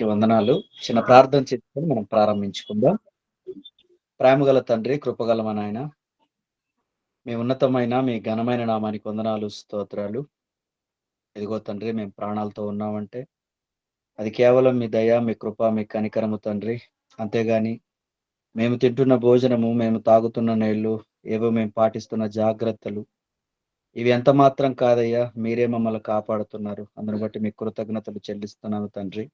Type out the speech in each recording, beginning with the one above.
అందరికీ వందనాలు. చిన్న ప్రార్థన చేసుకొని మనం ప్రారంభించుకుందాం. ప్రేమగల తండ్రి, కృపగల మా నాయన, మీ ఉన్నతమైన, మీ ఘనమైన నామానికి వందనాలు, స్తోత్రాలు. ఇదిగో తండ్రి మేము ప్రాణాలతో ఉన్నామంటే, అది కేవలం మీ దయ, మీ కృప, మీ కనికరము తండ్రి. అంతేగాని మేము తింటున్న భోజనము, మేము తాగుతున్న నీళ్ళు, ఏవో మేము పాటిస్తున్న జాగ్రత్తలు, ఇవి ఎంత మాత్రం కాదయ్యా! మీరే మమ్మల్ని కాపాడుతున్నారు. అందుని బట్టి మీకు కృతజ్ఞతలు చెల్లిస్తున్నాను తండ్రి.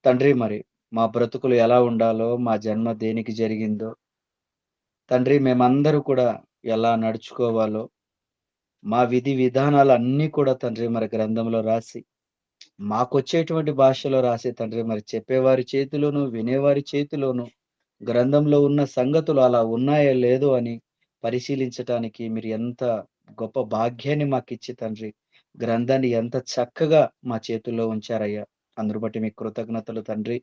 తండ్రి మరి మా బ్రతుకులు ఎలా ఉండాలో, మా జన్మ దేనికి జరిగిందో, తండ్రి మేమందరూ కూడా ఎలా నడుచుకోవాలో, మా విధి విధానాలన్నీ కూడా తండ్రి మరి గ్రంథంలో రాసి, మాకొచ్చేటువంటి భాషలో రాసి తండ్రి మరి చెప్పేవారి చేతిలోను, వినేవారి చేతిలోను గ్రంథంలో ఉన్న సంగతులు అలా ఉన్నాయో లేదో అని పరిశీలించటానికి మీరు ఎంత గొప్ప భాగ్యాన్ని మాకిచ్చి తండ్రి, గ్రంథాన్ని ఎంత చక్కగా మా చేతుల్లో ఉంచారయ్యా! అందును బట్టి మీకు కృతజ్ఞతలు తండ్రి.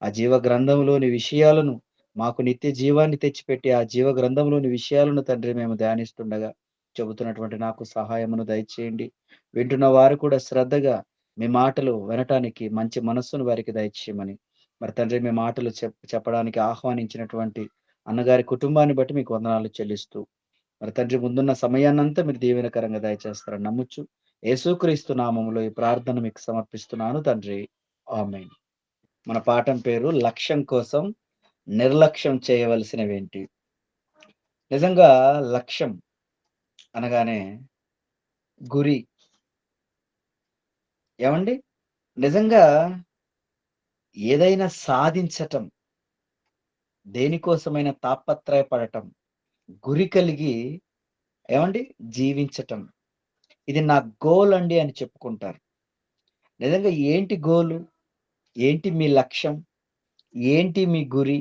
ఆ జీవ గ్రంథంలోని విషయాలను మాకు నిత్య జీవాన్ని తెచ్చిపెట్టి, ఆ జీవ గ్రంథంలోని విషయాలను తండ్రి మేము ధ్యానిస్తుండగా, చెబుతున్నటువంటి నాకు సహాయమును దయచేయండి. వింటున్న వారు కూడా శ్రద్ధగా మీ మాటలు వినటానికి మంచి మనస్సును వారికి దయచేయమని, మరి తండ్రి మీ మాటలు చెప్పడానికి ఆహ్వానించినటువంటి అన్నగారి కుటుంబాన్ని బట్టి మీకు వందనాలు చెల్లిస్తూ, మరి తండ్రి ముందున్న సమయాన్నంతా మీరు దీవెనకరంగా దయచేస్తారని నమ్ముచు, యేసుక్రీస్తు నామములో ఈ ప్రార్థన మీకు సమర్పిస్తున్నాను తండ్రి. ఆమేన్. మన పాఠం పేరు లక్ష్యం కోసం నిర్లక్ష్యం చేయవలసినవేంటి? నిజంగా లక్ష్యం అనగానే గురి. ఏవండి? నిజంగా ఏదైనా సాధించటం, దేనికోసమైనా తాపత్రయపడటం, గురి కలిగి ఏవండి? జీవించటం. ఇది నా గోల్ అండి అని చెప్పుకుంటారు. నిజంగా ఏంటి గోలు? ఏంటి మీ లక్ష్యం? ఏంటి మీ గురి?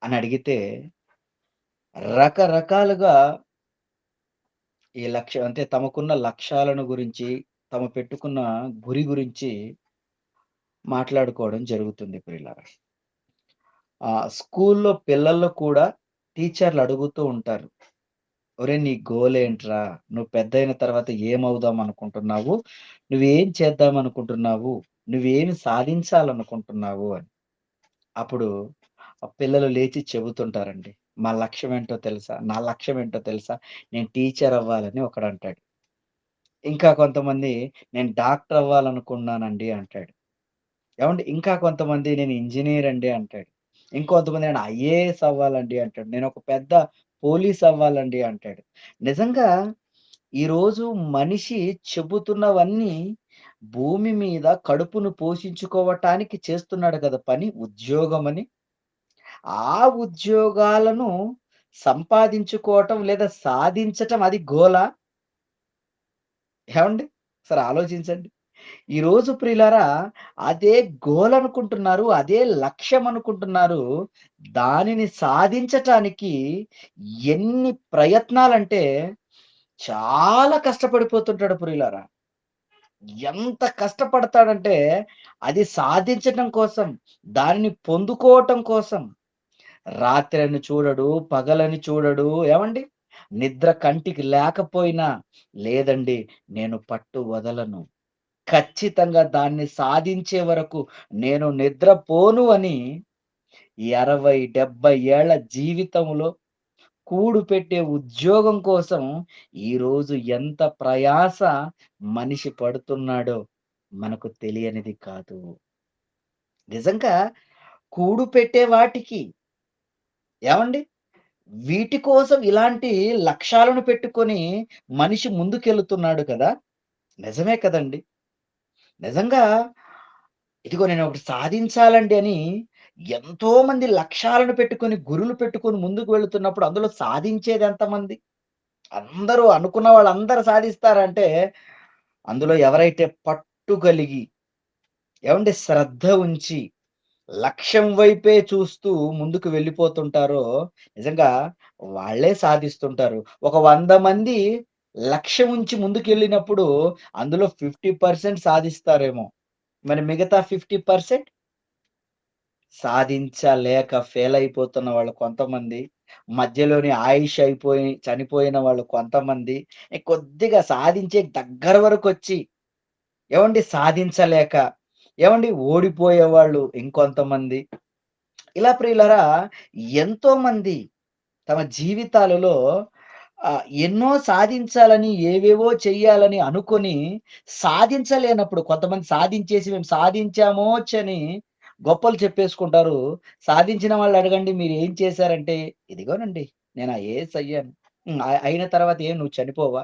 అని అడిగితే రకరకాలుగా ఈ లక్ష్యం అంటే తమకున్న లక్ష్యాలను గురించి, పెట్టుకున్న గురి గురించి మాట్లాడుకోవడం జరుగుతుంది ప్రియులారా. స్కూల్లో పిల్లల్లో కూడా టీచర్లు అడుగుతూ ఉంటారు. "ఒరేయ్! నీ గోల్ ఏంట్రా? నువ్వు పెద్దయిన తర్వాత ఏమవుదాం అనుకుంటున్నావు? నువ్వేం చేద్దాం అనుకుంటున్నావు? నువ్వేమి సాధించాలనుకుంటున్నావు?" అని. అప్పుడు ఆ పిల్లలు లేచి చెబుతుంటారండి. "మా లక్ష్యం ఏంటో తెలుసా? నా లక్ష్యం ఏంటో తెలుసా? నేను టీచర్ అవ్వాలని" ఒకడంటాడు. ఇంకా కొంతమంది "నేను డాక్టర్ అవ్వాలనుకున్నానండి" అంటాడు. ఏవండీ ఇంకా కొంతమంది "నేను ఇంజినీర్ అండి" అంటాడు. ఇంకొంతమంది "నేను ఐఏఎస్ అవ్వాలండి" అంటాడు. "నేనొక పెద్ద పోలీస్ అవ్వాలండి" అంటాడు. నిజంగా ఈరోజు మనిషి చెబుతున్నవన్నీ భూమి మీద కడుపును పోషించుకోవటానికి చేస్తున్నాడు కదా పని, ఉద్యోగమని. ఆ ఉద్యోగాలను సంపాదించుకోవటం లేదా సాధించటం అది గోలా? ఏవండీ? ఒకసారి ఆలోచించండి. ఈరోజు ప్రియులారా అదే గోల్ అనుకుంటున్నారు. అదే లక్ష్యం అనుకుంటున్నారు. దానిని సాధించటానికి ఎన్ని ప్రయత్నాలంటే చాలా కష్టపడిపోతుంటాడు ప్రియులారా. ఎంత కష్టపడతాడంటే అది సాధించటం కోసం, దానిని పొందుకోవటం కోసం రాత్రని చూడడు, పగలని చూడడు. ఏవండీ? నిద్ర కంటికి లేకపోయినా లేదండి నేను పట్టు వదలను. ఖచ్చితంగా దాన్ని సాధించే వరకు నేను నిద్రపోను అని 60, 70 ఏళ్ల జీవితంలో కూడుపెట్టే ఉద్యోగం కోసం ఈరోజు ఎంత ప్రయాస మనిషి పడుతున్నాడో మనకు తెలియనిది కాదు. నిజంగా కూడుపెట్టే వాటికి ఏవండీ? వీటి కోసం ఇలాంటి లక్ష్యాలను పెట్టుకొని మనిషి ముందుకెళ్తున్నాడు కదా! నిజమే కదండీ! నిజంగా ఇదిగో నేనొకటి సాధించాలండి అని ఎంతోమంది లక్ష్యాలను పెట్టుకొని, గురులు పెట్టుకొని ముందుకు వెళుతున్నప్పుడు అందులో సాధించేది ఎంతమంది? అందరూ అనుకున్న వాళ్ళందరూ సాధిస్తారంటే, అందులో ఎవరైతే పట్టు కలిగి, ఏవండీ శ్రద్ధ ఉంచి, లక్ష్యం వైపే చూస్తూ ముందుకు వెళ్ళిపోతుంటారో, నిజంగా వాళ్ళే సాధిస్తుంటారు. ఒక 100 మంది లక్ష్యం ఉంచి ముందుకెళ్ళినప్పుడు అందులో 50% సాధిస్తారేమో! మరి మిగతా 50% సాధించలేక ఫెయిలయిపోతున్న వాళ్ళు కొంతమంది, మధ్యలోనే ఆయుష్ అయిపోయి చనిపోయిన వాళ్ళు కొంతమంది, కొద్దిగా సాధించే దగ్గర వరకొచ్చి, ఏవండీ సాధించలేక ఏవండీ ఓడిపోయేవాళ్ళు ఇంకొంతమంది. ఇలా ప్రియులారా ఎంతోమంది తమ జీవితాలలో ఎన్నో సాధించాలని, ఏవేవో చెయ్యాలని అనుకోని, సాధించలేనప్పుడు కొంతమంది సాధించేసి మేము సాధించామోచ్చని గొప్పలు చెప్పేసుకుంటారు. సాధించిన వాళ్ళని అడగండి మీరేం చేశారంటే, ఇదిగోనండి నేను ఐఏఎస్ అయ్యాను. అయిన తర్వాత ఏం నువ్వు చనిపోవా?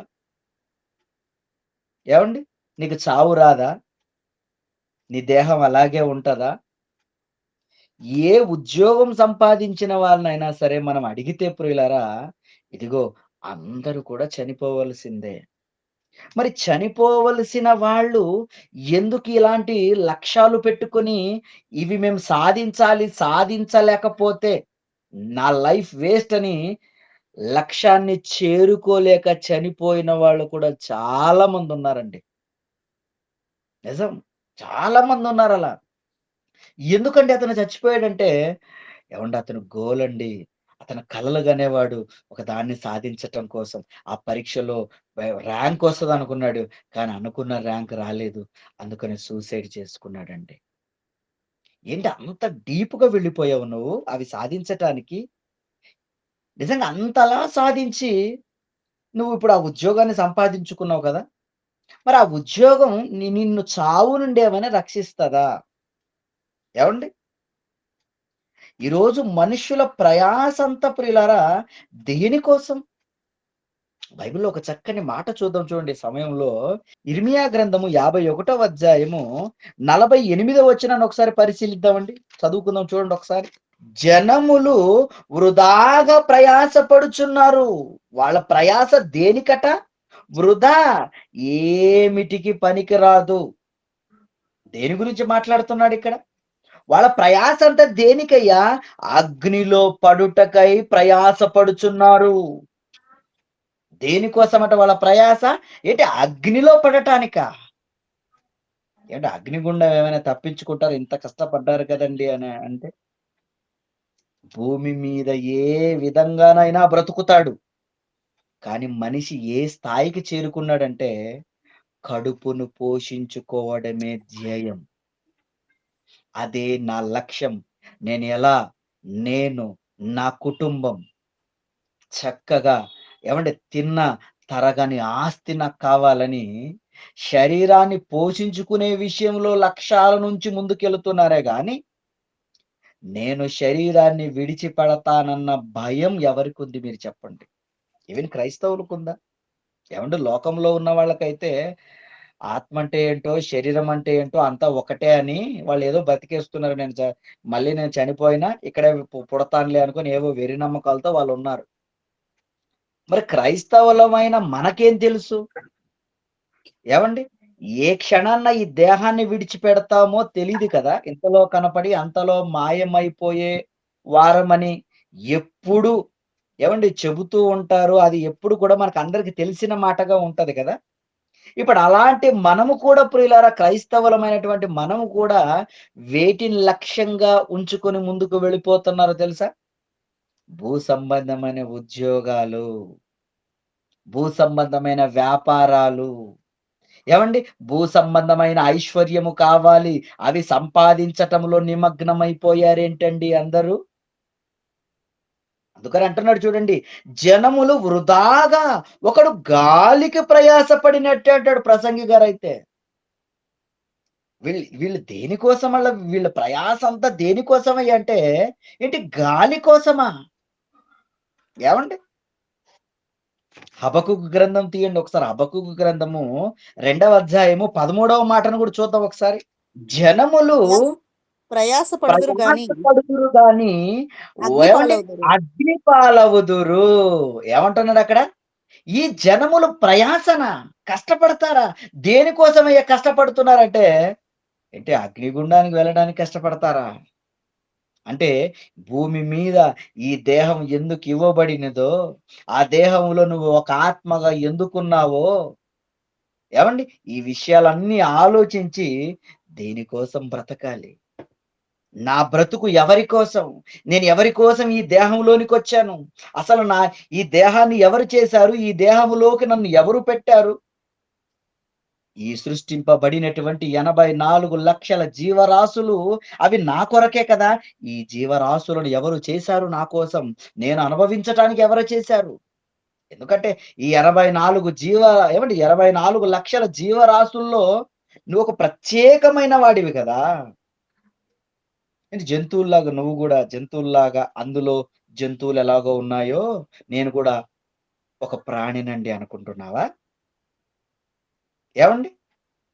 ఏవండీ? నీకు చావు రాదా? నీ దేహం అలాగే ఉంటదా? ఏ ఉద్యోగం సంపాదించిన వాళ్ళనైనా సరే మనం అడిగితే ప్రియులారా, ఇదిగో అందరూ కూడా చనిపోవలసిందే. మరి చనిపోవలసిన వాళ్ళు ఎందుకు ఇలాంటి లక్ష్యాలు పెట్టుకొని, ఇవి మేము సాధించాలి, సాధించలేకపోతే నా లైఫ్ వేస్ట్ అని లక్ష్యాన్ని చేరుకోలేక చనిపోయిన వాళ్ళు కూడా చాలా మందున్నారండి. నిజం. చాలా మందున్నారలా. ఎందుకండి అతను చచ్చిపోయాడంటే, ఏవండీ అతను గోల్ అండి. అతను కలలు గనేవాడు. ఒక దాన్ని సాధించటం కోసం. ఆ పరీక్షలో ర్యాంక్ వస్తదనుకున్నాడు. కానీ అనుకున్న ర్యాంక్ రాలేదు. అందుకని సూసైడ్ చేసుకున్నాడండి. ఏంటి అంత డీప్‌గా వెళ్ళిపోయావు నువ్వు అవి సాధించటానికి? నిజంగా అంతలా సాధించి నువ్వు ఇప్పుడు ఆ ఉద్యోగాన్ని సంపాదించుకున్నావు కదా! మరి ఆ ఉద్యోగం నిన్ను చావు నుండి ఏమైనా రక్షిస్తదా? ఏవండీ? ఈరోజు మనుష్యుల ప్రయాసంతా ప్రియులారా దేనికోసం? బైబిల్‌లో ఒక చక్కని మాట చూద్దాం చూడండి ఈ సమయంలో. ఇర్మియా గ్రంథము 51వ అధ్యాయము 48వ వచనాన్ని ఒకసారి పరిశీలిద్దామండి. చదువుకుందాం చూడండి ఒకసారి. జనములు వృధాగా ప్రయాసపడుచున్నారు. వాళ్ళ ప్రయాస దేనికట? వృధా. ఏమిటికి పనికిరాదు. దేని గురించి మాట్లాడుతున్నాడిక్కడ? వాళ్ళ ప్రయాసంతా దేనికయ్యా? అగ్నిలో పడుటకై ప్రయాసపడుచున్నారు. దేనికోసమట వాళ్ళ ప్రయాస? ఏంటి అగ్నిలో పడటానికా? ఏంటి అగ్నిగుండం ఏమైనా తప్పించుకుంటారా? ఇంత కష్టపడ్డారు కదండీ అని అంటే, భూమి మీద ఏ విధంగానైనా బ్రతుకుతాడు. కానీ మనిషి ఏ స్థాయికి చేరుకున్నాడంటే, కడుపును పోషించుకోవడమే ధ్యేయం. అదే నా లక్ష్యం. నేను, నా కుటుంబం చక్కగా తిన్న తరగని ఆస్తి నాకు కావాలని శరీరాన్ని పోషించుకునే విషయంలో లక్ష్యాల నుంచి ముందుకెళ్తున్నారే గాని, నేను శరీరాన్ని విడిచిపెడతానన్న భయం ఎవరికుంది మీరు చెప్పండి? ఈవెన్ క్రైస్తవులకుందా? లోకంలో ఉన్న వాళ్ళకైతే ఆత్మ అంటే ఏంటో, శరీరం అంటే ఏంటో అంతా ఒకటే అని వాళ్ళేదో బతికేస్తున్నారు. మళ్ళీ నేను చనిపోయినా ఇక్కడే పుడతానులే అనుకోని ఏవో వెర్రి నమ్మకాలతో వాళ్ళున్నారు. మరి క్రైస్తవులమైన మనకేం తెలుసు? ఏవండీ? ఏ క్షణాన ఈ దేహాన్ని విడిచిపెడతామో తెలీదు కదా! ఇంతలో కనపడి అంతలో మాయమైపోయే వారమని ఎప్పుడు చెబుతూ ఉంటారు. అది ఎప్పుడు కూడా మనకందరికి తెలిసిన మాటగా ఉంటది కదా! ఇప్పుడు అలాంటి మనము కూడా ప్రియులారా క్రైస్తవులమైనటువంటి మనము కూడా వేటిని లక్ష్యంగా ఉంచుకొని ముందుకు వెళ్ళిపోతున్నారో తెలుసా? భూ సంబంధమైన ఉద్యోగాలు, భూ సంబంధమైన వ్యాపారాలు, భూ సంబంధమైన ఐశ్వర్యము కావాలి. అవి సంపాదించటంలో నిమగ్నమైపోయారేంటండి అందరూ? అందుకని అంటున్నాడు చూడండి. జనములు వృధాగా ఒకడు గాలికి ప్రయాసపడినట్టే అంటాడు ప్రసంగి గారైతే. వీళ్ళు వీళ్ళు దేనికోసం వీళ్ళ ప్రయాస అంతా దేనికోసమయ్యా అంటే, ఏంటి గాలి కోసమా? ఏవండి? హబక్కూకు గ్రంథం తీయండి ఒకసారి. హబక్కూకు గ్రంథము 2వ అధ్యాయము 13వ మాటను కూడా చూద్దాం ఒకసారి. జనములు ప్రయాస ప్రయాసపడుదురు గాని ప్రయాసపడుదురు గాని అగ్ని ఏవండి? పాలవుదురు. అగ్ని పాలవుదురు. ఏమంటున్నాడక్కడ? ఈ జనములు ప్రయాసనా? కష్టపడతారా? దేనికోసమయ్యా కష్టపడుతున్నారంటే, అగ్నిగుండానికి వెళ్ళడానికి కష్టపడతారా? అంటే భూమి మీద ఈ దేహం ఎందుకు ఇవ్వబడినదో, ఆ దేహంలో నువ్వు ఒక ఆత్మగా ఎందుకున్నావో, ఈ విషయాలన్నీ ఆలోచించి దేనికోసం బ్రతకాలి? నా బ్రతుకు ఎవరి కోసం? నేను ఎవరి కోసం ఈ దేహంలోనికొచ్చాను? అసలు ఈ దేహాన్ని ఎవరు చేశారు? ఈ దేహంలోకి నన్ను ఎవరు పెట్టారు? ఈ సృష్టింపబడినటువంటి 84,00,000 జీవరాశులు అవి నా కొరకే కదా! ఈ జీవరాశులను ఎవరు చేశారు నా కోసం? నేను అనుభవించటానికి ఎవరు చేశారు? ఎందుకంటే ఈ 84 ఏమండి 84,00,000 జీవరాశుల్లో నువ్వొక ప్రత్యేకమైన వాడివి కదా! ఏంటి జంతువుల్లాగా నువ్వు గూడా జంతువుల్లాగా అందులో జంతువులెలాగో ఉన్నాయో నేను కూడా ఒక ప్రాణినండి అనుకుంటున్నావా? ఏవండి?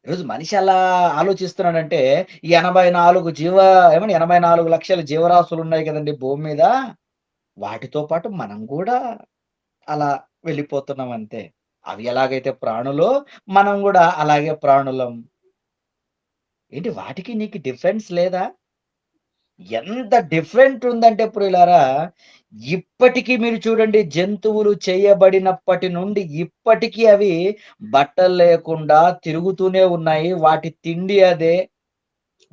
ఈరోజు మనిషి ఎలా ఆలోచిస్తున్నాడంటే, ఈ 84 ఏమండి 84,00,000 జీవరాశులున్నాయి కదండీ భూమి మీద. వాటితో పాటు మనం గూడా అలా వెళ్ళిపోతున్నాం అంతే. అవి ఎలాగైతే ప్రాణులో, మనం గూడా అలాగే ప్రాణులం. ఏంటి వాటికి నీకు డిఫరెన్స్ లేదా? ఎంత డిఫరెంట్ ఉందంటే ప్రియులారా, ఇప్పటికి మీరు చూడండి జంతువులు చేయబడినప్పటి నుండి ఇప్పటికి అవి బట్టలు లేకుండా తిరుగుతూనే ఉన్నాయి. వాటి తిండి అదే.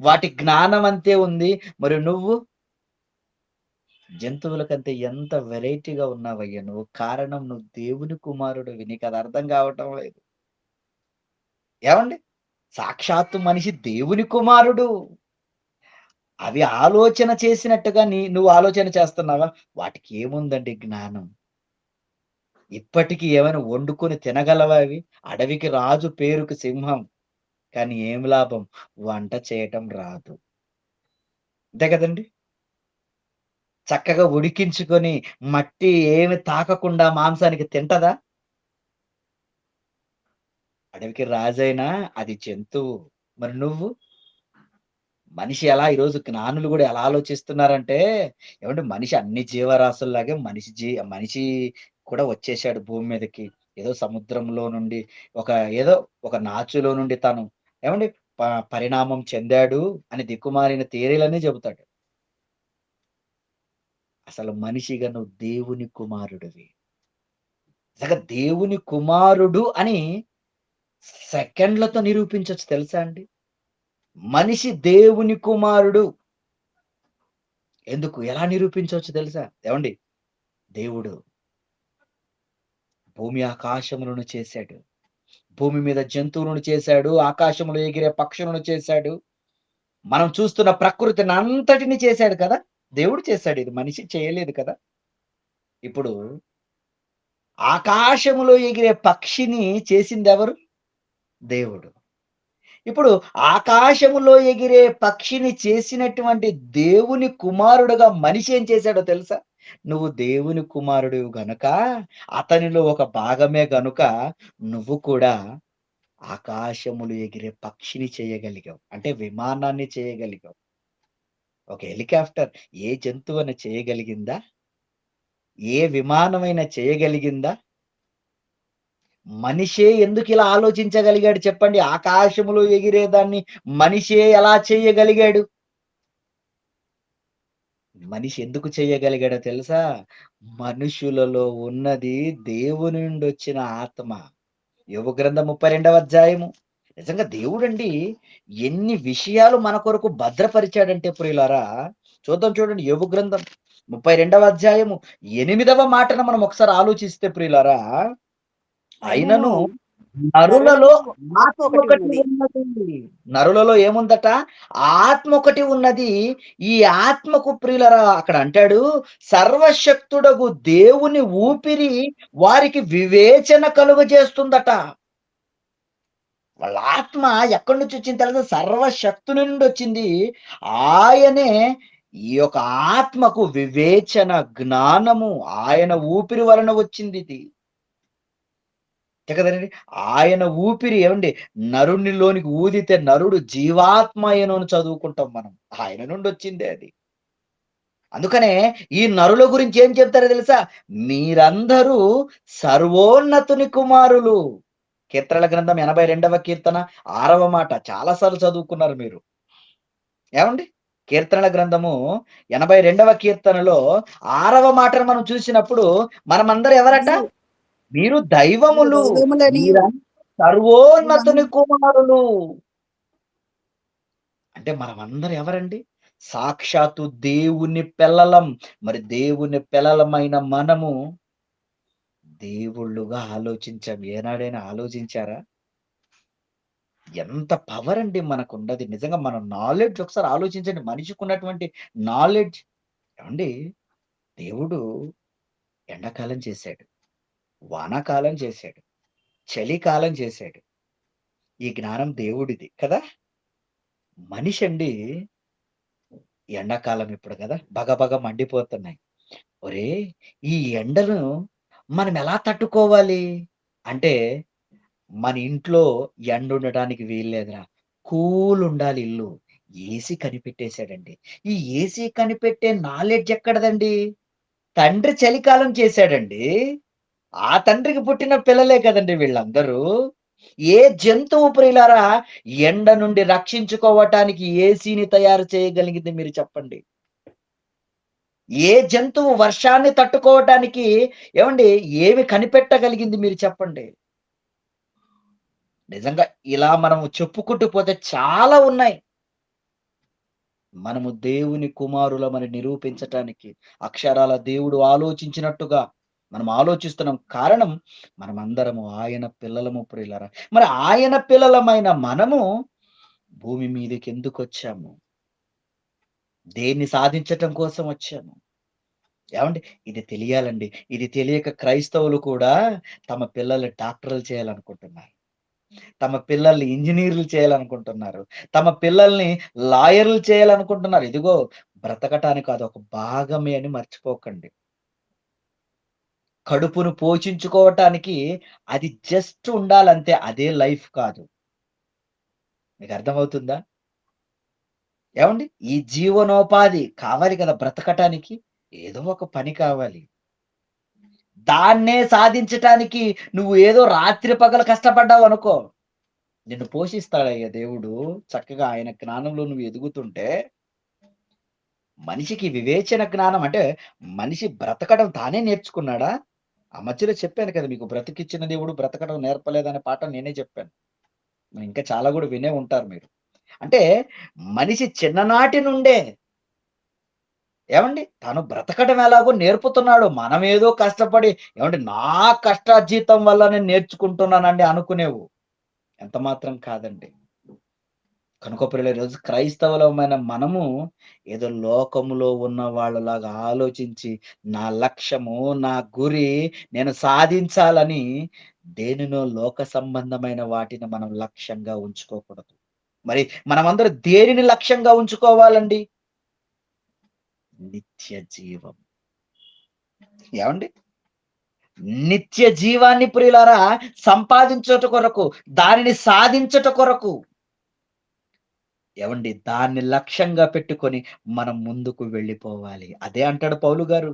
వాటి జ్ఞానం అంతే ఉంది. మరి నువ్వు జంతువుల కంటే ఎంత వెరైటీగా ఉన్నావయ్యా నువ్వు. కారణం నువ్వు దేవుని కుమారుడివి. నీకది అర్థం కావటం లేదు. ఏవండి? సాక్షాత్తు మనిషి దేవుని కుమారుడు. అవి ఆలోచన చేసినట్టుగా నువ్వు ఆలోచన చేస్తున్నావా? వాటికేముందండి జ్ఞానం. ఇప్పటికి ఏమైనా వండుకొని తినగలవా అవి? అడవికి రాజు పేరుకి సింహం. కానీ ఏమి లాభం? వంట చేయటం రాదు. అంతే కదండీ! చక్కగా ఉడికించుకొని మట్టి ఏమి తాకకుండా మాంసానికి తింటదా? అడవికి రాజైనా అది జంతువు. మరి నువ్వు? మనిషి ఎలా ఈరోజు జ్ఞానులు గూడా ఎలా ఆలోచిస్తున్నారంటే, ఏవండీ మనిషి అన్ని జీవరాశుల్లాగే మనిషి కూడా వచ్చేసాడు భూమి మీదకి. ఏదో సముద్రంలో నుండి ఒక ఏదో ఒక నాచులో నుండి తను ఏవండీ ప పరిణామం చెందాడు అని దిక్కుమాలిన థియరీలన్నీ చెబుతాడు. అసలు మనిషిగా నువ్వు దేవుని కుమారుడివి. నిజంగా దేవుని కుమారుడు అని సెకండ్‌లతో నిరూపించొచ్చు తెలుసా అండి? మనిషి దేవుని కుమారుడు. ఎందుకు? ఎలా నిరూపించొచ్చు తెలుసా? ఏవండీ దేవుడు భూమి ఆకాశములను చేశాడు. భూమి మీద జంతువులను చేశాడు. ఆకాశంలో ఎగిరే పక్షులను చేశాడు. మనం చూస్తున్న ప్రకృతినంతటిని చేశాడు కదా! దేవుడు చేశాడు. ఇది మనిషి చేయలేదు కదా! ఇప్పుడు ఆకాశములో ఎగిరే పక్షిని చేసిందెవరు? దేవుడు. ఇప్పుడు ఆకాశములో ఎగిరే పక్షిని చేసినటువంటి దేవుని కుమారుడుగా మనిషి ఏం చేశాడో తెలుసా? నువ్వు దేవుని కుమారుడివి గనుక, అతనిలో ఒక భాగమే గనుక, నువ్వు కూడా ఆకాశములు ఎగిరే పక్షిని చేయగలిగావు. అంటే విమానాన్ని చేయగలిగావు. ఒక హెలికాప్టర్ ఏ జంతువైనా చేయగలిగిందా? ఏ విమానమైనా చేయగలిగిందా? మనిషే ఎందుకిలా ఆలోచించగలిగాడు చెప్పండి? ఆకాశములో ఎగిరేదాన్ని మనిషే ఎలా చేయగలిగాడు? మనిషి ఎందుకు చేయగలిగాడో తెలుసా? మనుషులలో ఉన్నది దేవుని నుండొచ్చిన ఆత్మ. యోబు గ్రంథం 32వ అధ్యాయము. నిజంగా దేవుడండి ఎన్ని విషయాలు మన కొరకు భద్రపరిచాడంటే ప్రియులారా, చూద్దాం చూడండి యోబు గ్రంథం 32వ అధ్యాయము 8వ మాటను మనం ఒకసారి ఆలోచిస్తే ప్రియులారా, అయినను అయినను నరులలో నరులలో ఆత్మ ఆత్మ ఒకటి ఒకటి ఉన్నది. ఉన్నది. నరులలో ఏముందట? ఆత్మ ఒకటి ఉన్నది. ఈ ఆత్మకు ప్రియులరా అక్కడ అంటాడు, సర్వశక్తుడగు దేవుని ఊపిరి వారికి వివేచన కలుగజేస్తుందట. వాళ్ళ ఆత్మ ఎక్కడి నుంచి వచ్చింది తెలుసా? సర్వశక్తుని నుండి వచ్చింది. ఆయనే ఈ యొక్క ఆత్మకు వివేచన, జ్ఞానము ఆయన ఊపిరి వలన వచ్చిందిది. అంతే కదండీ! ఆయన ఊపిరి ఏవండి నరునిలోనికి ఊదితే నరుడు జీవాత్మ అయ్యెను అని చదువుకుంటాం మనం. ఆయన నుండొచ్చిందే అది. అందుకనే ఈ నరుల గురించి ఏం చెప్తారో తెలుసా? మీరందరూ సర్వోన్నతుని కుమారులు. కీర్తనల గ్రంథం 82వ కీర్తన 6వ మాట చాలా సార్లు చదువుకున్నారు మీరు. ఏవండి? కీర్తనల గ్రంథము 82వ కీర్తనలో 6వ మాటను మనం చూసినప్పుడు మనమందరం ఎవరట? మీరు మీరు మీరు దైవములు. దైవములనియు మీరందరూ సర్వోన్నతుని కుమారులు. అంటే మనమందరం ఎవరండి? సాక్షాత్తు దేవుని పిల్లలం. మరి దేవుని పిల్లలమైన మనము దేవుళ్ళుగా ఆలోచించాం. ఏనాడైనా ఆలోచించారా? ఎంత పవర్ అండి మనకున్నది. నిజంగా మన నాలెడ్జ్ ఒకసారి ఆలోచించండి. మనిషికున్నటువంటి నాలెడ్జ్ ఏవండీ దేవుడు ఎండాకాలం చేశాడు. వానాకాలం చేశాడు. చలికాలం చేశాడు. ఈ జ్ఞానం దేవుడిది కదా! మనిషండి ఎండాకాలం ఇప్పుడు గదా! భగభగ మండిపోతున్నాయి. ఒరేయ్! ఈ ఎండను మనం ఎలా తట్టుకోవాలి? అంటే మన ఇంట్లో ఎండుండటానికి వీల్లేదురా. కూలుండాలి ఇల్లు. ఏసీ కనిపెట్టేసాడండి. ఈ ఏసీ కనిపెట్టే నాలెడ్జ్ ఎక్కడిదండి? తండ్రి చలికాలం చేశాడండి. ఆ తండ్రికి పుట్టిన పిల్లలే కదండీ వీళ్ళందరూ. ఏ జంతువు ప్రియులారా ఎండ నుండి రక్షించుకోవటానికి ఏసీని తయారు చేయగలిగింది మీరు చెప్పండి? ఏ జంతువు వర్షాన్ని తట్టుకోవటానికి ఏవండీ ఏమి కనిపెట్టగలిగింది మీరు చెప్పండి? నిజంగా ఇలా మనము చెప్పుకుంటూ పోతే చాలా ఉన్నాయి. మనము దేవుని కుమారులమని నిరూపించటానికి అక్షరాల దేవుడు ఆలోచించినట్టుగా మనం ఆలోచిస్తున్నాం. కారణం మనమందరము ఆయన పిల్లలము ప్రియులారా. మరి ఆయన పిల్లలమైన మనము భూమి మీదకెందుకొచ్చాము? దేన్ని సాధించటం కోసం వచ్చాము? ఏవండీ ఇది తెలియాలండి. ఇది తెలియక క్రైస్తవులు కూడా తమ పిల్లల్ని డాక్టర్‌లు చేయాలనుకుంటున్నారు. తమ పిల్లల్ని ఇంజినీర్‌లు చేయాలనుకుంటున్నారు. తమ పిల్లల్ని లాయర్‌లు చేయాలనుకుంటున్నారు. ఇదిగో బ్రతకటానికి అదొక భాగమే అని మర్చిపోకండి. కడుపును పోషించుకోవటానికి అది జస్ట్ ఉండాలంతే. అదే లైఫ్ కాదు. మీకు అర్థమవుతుందా? ఏవండీ? ఈ జీవనోపాధి కావాలి కదా! బ్రతకటానికి. ఏదో ఒక పని కావాలి. దాన్నే సాధించటానికి నువ్వు ఏదో రాత్రి పగలు కష్టపడ్డావనుకో, నిన్ను పోషిస్తాడయ్యా దేవుడు. చక్కగా ఆయన జ్ఞానంలో నువ్వు ఎదుగుతుంటే, మనిషికి వివేచన జ్ఞానం అంటే, మనిషి బ్రతకడం తానే నేర్చుకున్నాడా? ఆ మధ్యలో చెప్పాను కదా! మీకు బ్రతికిచ్చిన దేవుడు బ్రతకడం నేర్పలేదనే పాఠం నేనే చెప్పాను. ఇంకా చాలా గూడా వినే ఉంటారు మీరు. అంటే మనిషి చిన్ననాటి నుండే ఏవండీ తను బ్రతకడం ఎలాగో నేర్పుతున్నాడు. మనమేదో కష్టపడి ఏవండీ నా కష్టార్జితం వల్ల నేను నేర్చుకుంటున్నానండి అనుకునేవు. ఎంత మాత్రం కాదండి. కనుక ప్రియులారా ఈరోజు క్రైస్తవులమైన మనము ఏదో లోకములో ఉన్న వాళ్ళలాగా ఆలోచించి, నా లక్ష్యము, నా గురి నేను సాధించాలని దేనినో లోక సంబంధమైన వాటిని మనం లక్ష్యంగా ఉంచుకోకూడదు. మరి మనమందరం దేనిని లక్ష్యంగా ఉంచుకోవాలండి? నిత్య జీవం. ఏవండీ? నిత్య జీవాన్ని ప్రియులారా సంపాదించుట కొరకు, దానిని సాధించుట కొరకు ఏవండీ దాన్ని లక్ష్యంగా పెట్టుకొని మనం ముందుకు వెళ్ళిపోవాలి. అదే అంటాడు పౌలు గారు.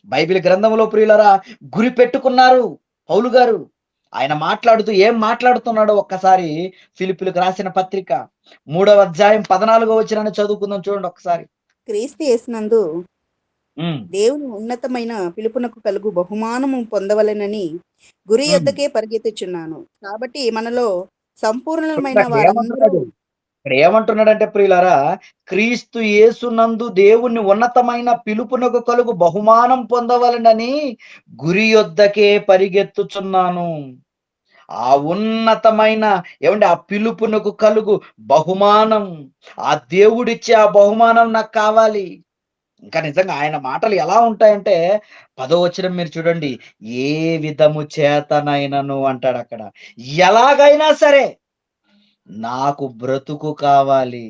బైబిల్ గ్రంథంలో ప్రియులారా గురి పెట్టుకున్నారు పౌలు గారు. ఆయన మాట్లాడుతూ ఏం మాట్లాడుతున్నాడో ఒక్కసారి ఫిలిప్పీయులకు రాసిన పత్రిక 3వ అధ్యాయం 14వ వచనాన్ని చదువుకుందాం చూడండి ఒక్కసారి. క్రీస్తు యేసునందు హ్మ్. దేవుని ఉన్నతమైన పిలుపునకు కలుగు బహుమానము పొందవలెనని గురి హ్మ్. యొద్దకే పరిగెత్తుచున్నాను. కాబట్టి మనలో చూడండి సంపూర్ణమైన అక్కడ వారందరూ ఏమంటున్నాడు? ఇక్కడ ఏమంటున్నాడంటే ప్రియులారా, క్రీస్తు యేసునందు దేవుని ఉన్నతమైన పిలుపునకు కలుగు బహుమానం పొందవలెనని గురి యొద్దకే పరిగెత్తుచున్నాను. ఆ ఉన్నతమైన ఏవండీ ఆ పిలుపునకు కలుగు బహుమానం, ఆ దేవుడిచ్చే ఆ బహుమానం నాకు కావాలి. ఇంకా నిజంగా ఆయన మాటలు ఎలా ఉంటాయంటే, 10వ వచనం మీరు చూడండి. "ఏ విధము చేతనైనను" అంటాడక్కడ. ఎలాగైనా సరే నాకు బ్రతుకు కావాలి.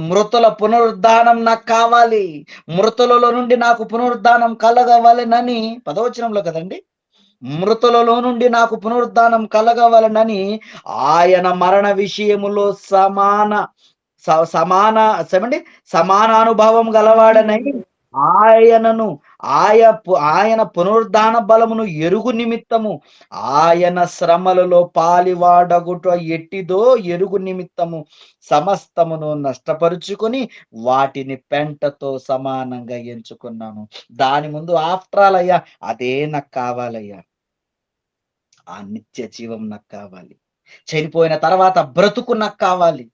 మృతుల పునరుద్ధానం నాకు కావాలి. మృతులలో నుండి నాకు పునరుద్ధానం కలగవలెనని 10వ వచనంలో కదండీ! మృతులలో నుండి నాకు పునరుద్ధానం కలగవలెనని ఆయన మరణ విషయములో సమాన ఏమండి సమానానుభవం గలవాడనై ఆయనను ఆయన పునరుద్ధాన బలమును ఎరుగు నిమిత్తము ఆయన శ్రమలలో పాలివాడగుట ఎట్టిదో ఎరుగు నిమిత్తము సమస్తమును నష్టపరుచుకొని వాటిని పెంటతో సమానంగా ఎంచుకున్నాను. దాని ముందు ఆఫ్టర్ ఆల్ అయ్యా అదే నాకు కావాలయ్యా. ఆ నిత్య జీవం నాకు కావాలి. చనిపోయిన తర్వాత బ్రతుకు నాకు కావాలి.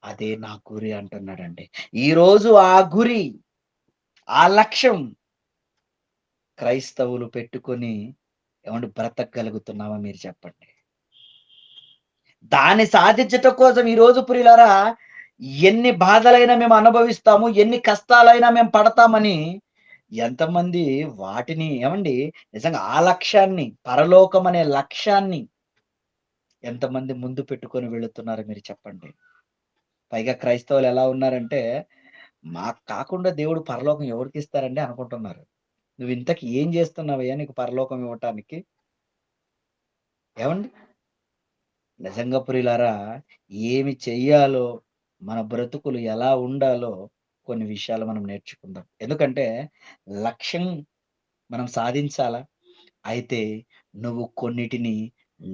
అదే నా గురి అంటున్నాడండి. ఈరోజు ఆ గురి, ఆ లక్ష్యం క్రైస్తవులు పెట్టుకొని ఏమండి బ్రతకగలుగుతున్నామా మీరు చెప్పండి? దాన్ని సాధించటం కోసం ఈరోజు ప్రియులారా ఎన్ని బాధలైనా మేము అనుభవిస్తాము, ఎన్ని కష్టాలైనా మేము పడతామని ఎంతమంది వాటిని ఏమండి నిజంగా ఆ లక్ష్యాన్ని, పరలోకం అనే లక్ష్యాన్ని ఎంతమంది ముందు పెట్టుకొని వెళుతున్నారో మీరు చెప్పండి. పైగా క్రైస్తవులు ఎలా ఉన్నారంటే, మాకు కాకుండా దేవుడు పరలోకం ఎవరికిస్తారండి అనుకుంటున్నారు. నువ్వు ఇంతకి ఏం చేస్తున్నావయ్యా నీకు పరలోకం ఇవ్వటానికి? ఏవండి? నిజంగా ప్రియులారా, ఏమి చెయ్యాలో, మన బ్రతుకులు ఎలా ఉండాలో కొన్ని విషయాలు మనం నేర్చుకుందాం. ఎందుకంటే లక్ష్యం మనం సాధించాలా? అయితే నువ్వు కొన్నిటిని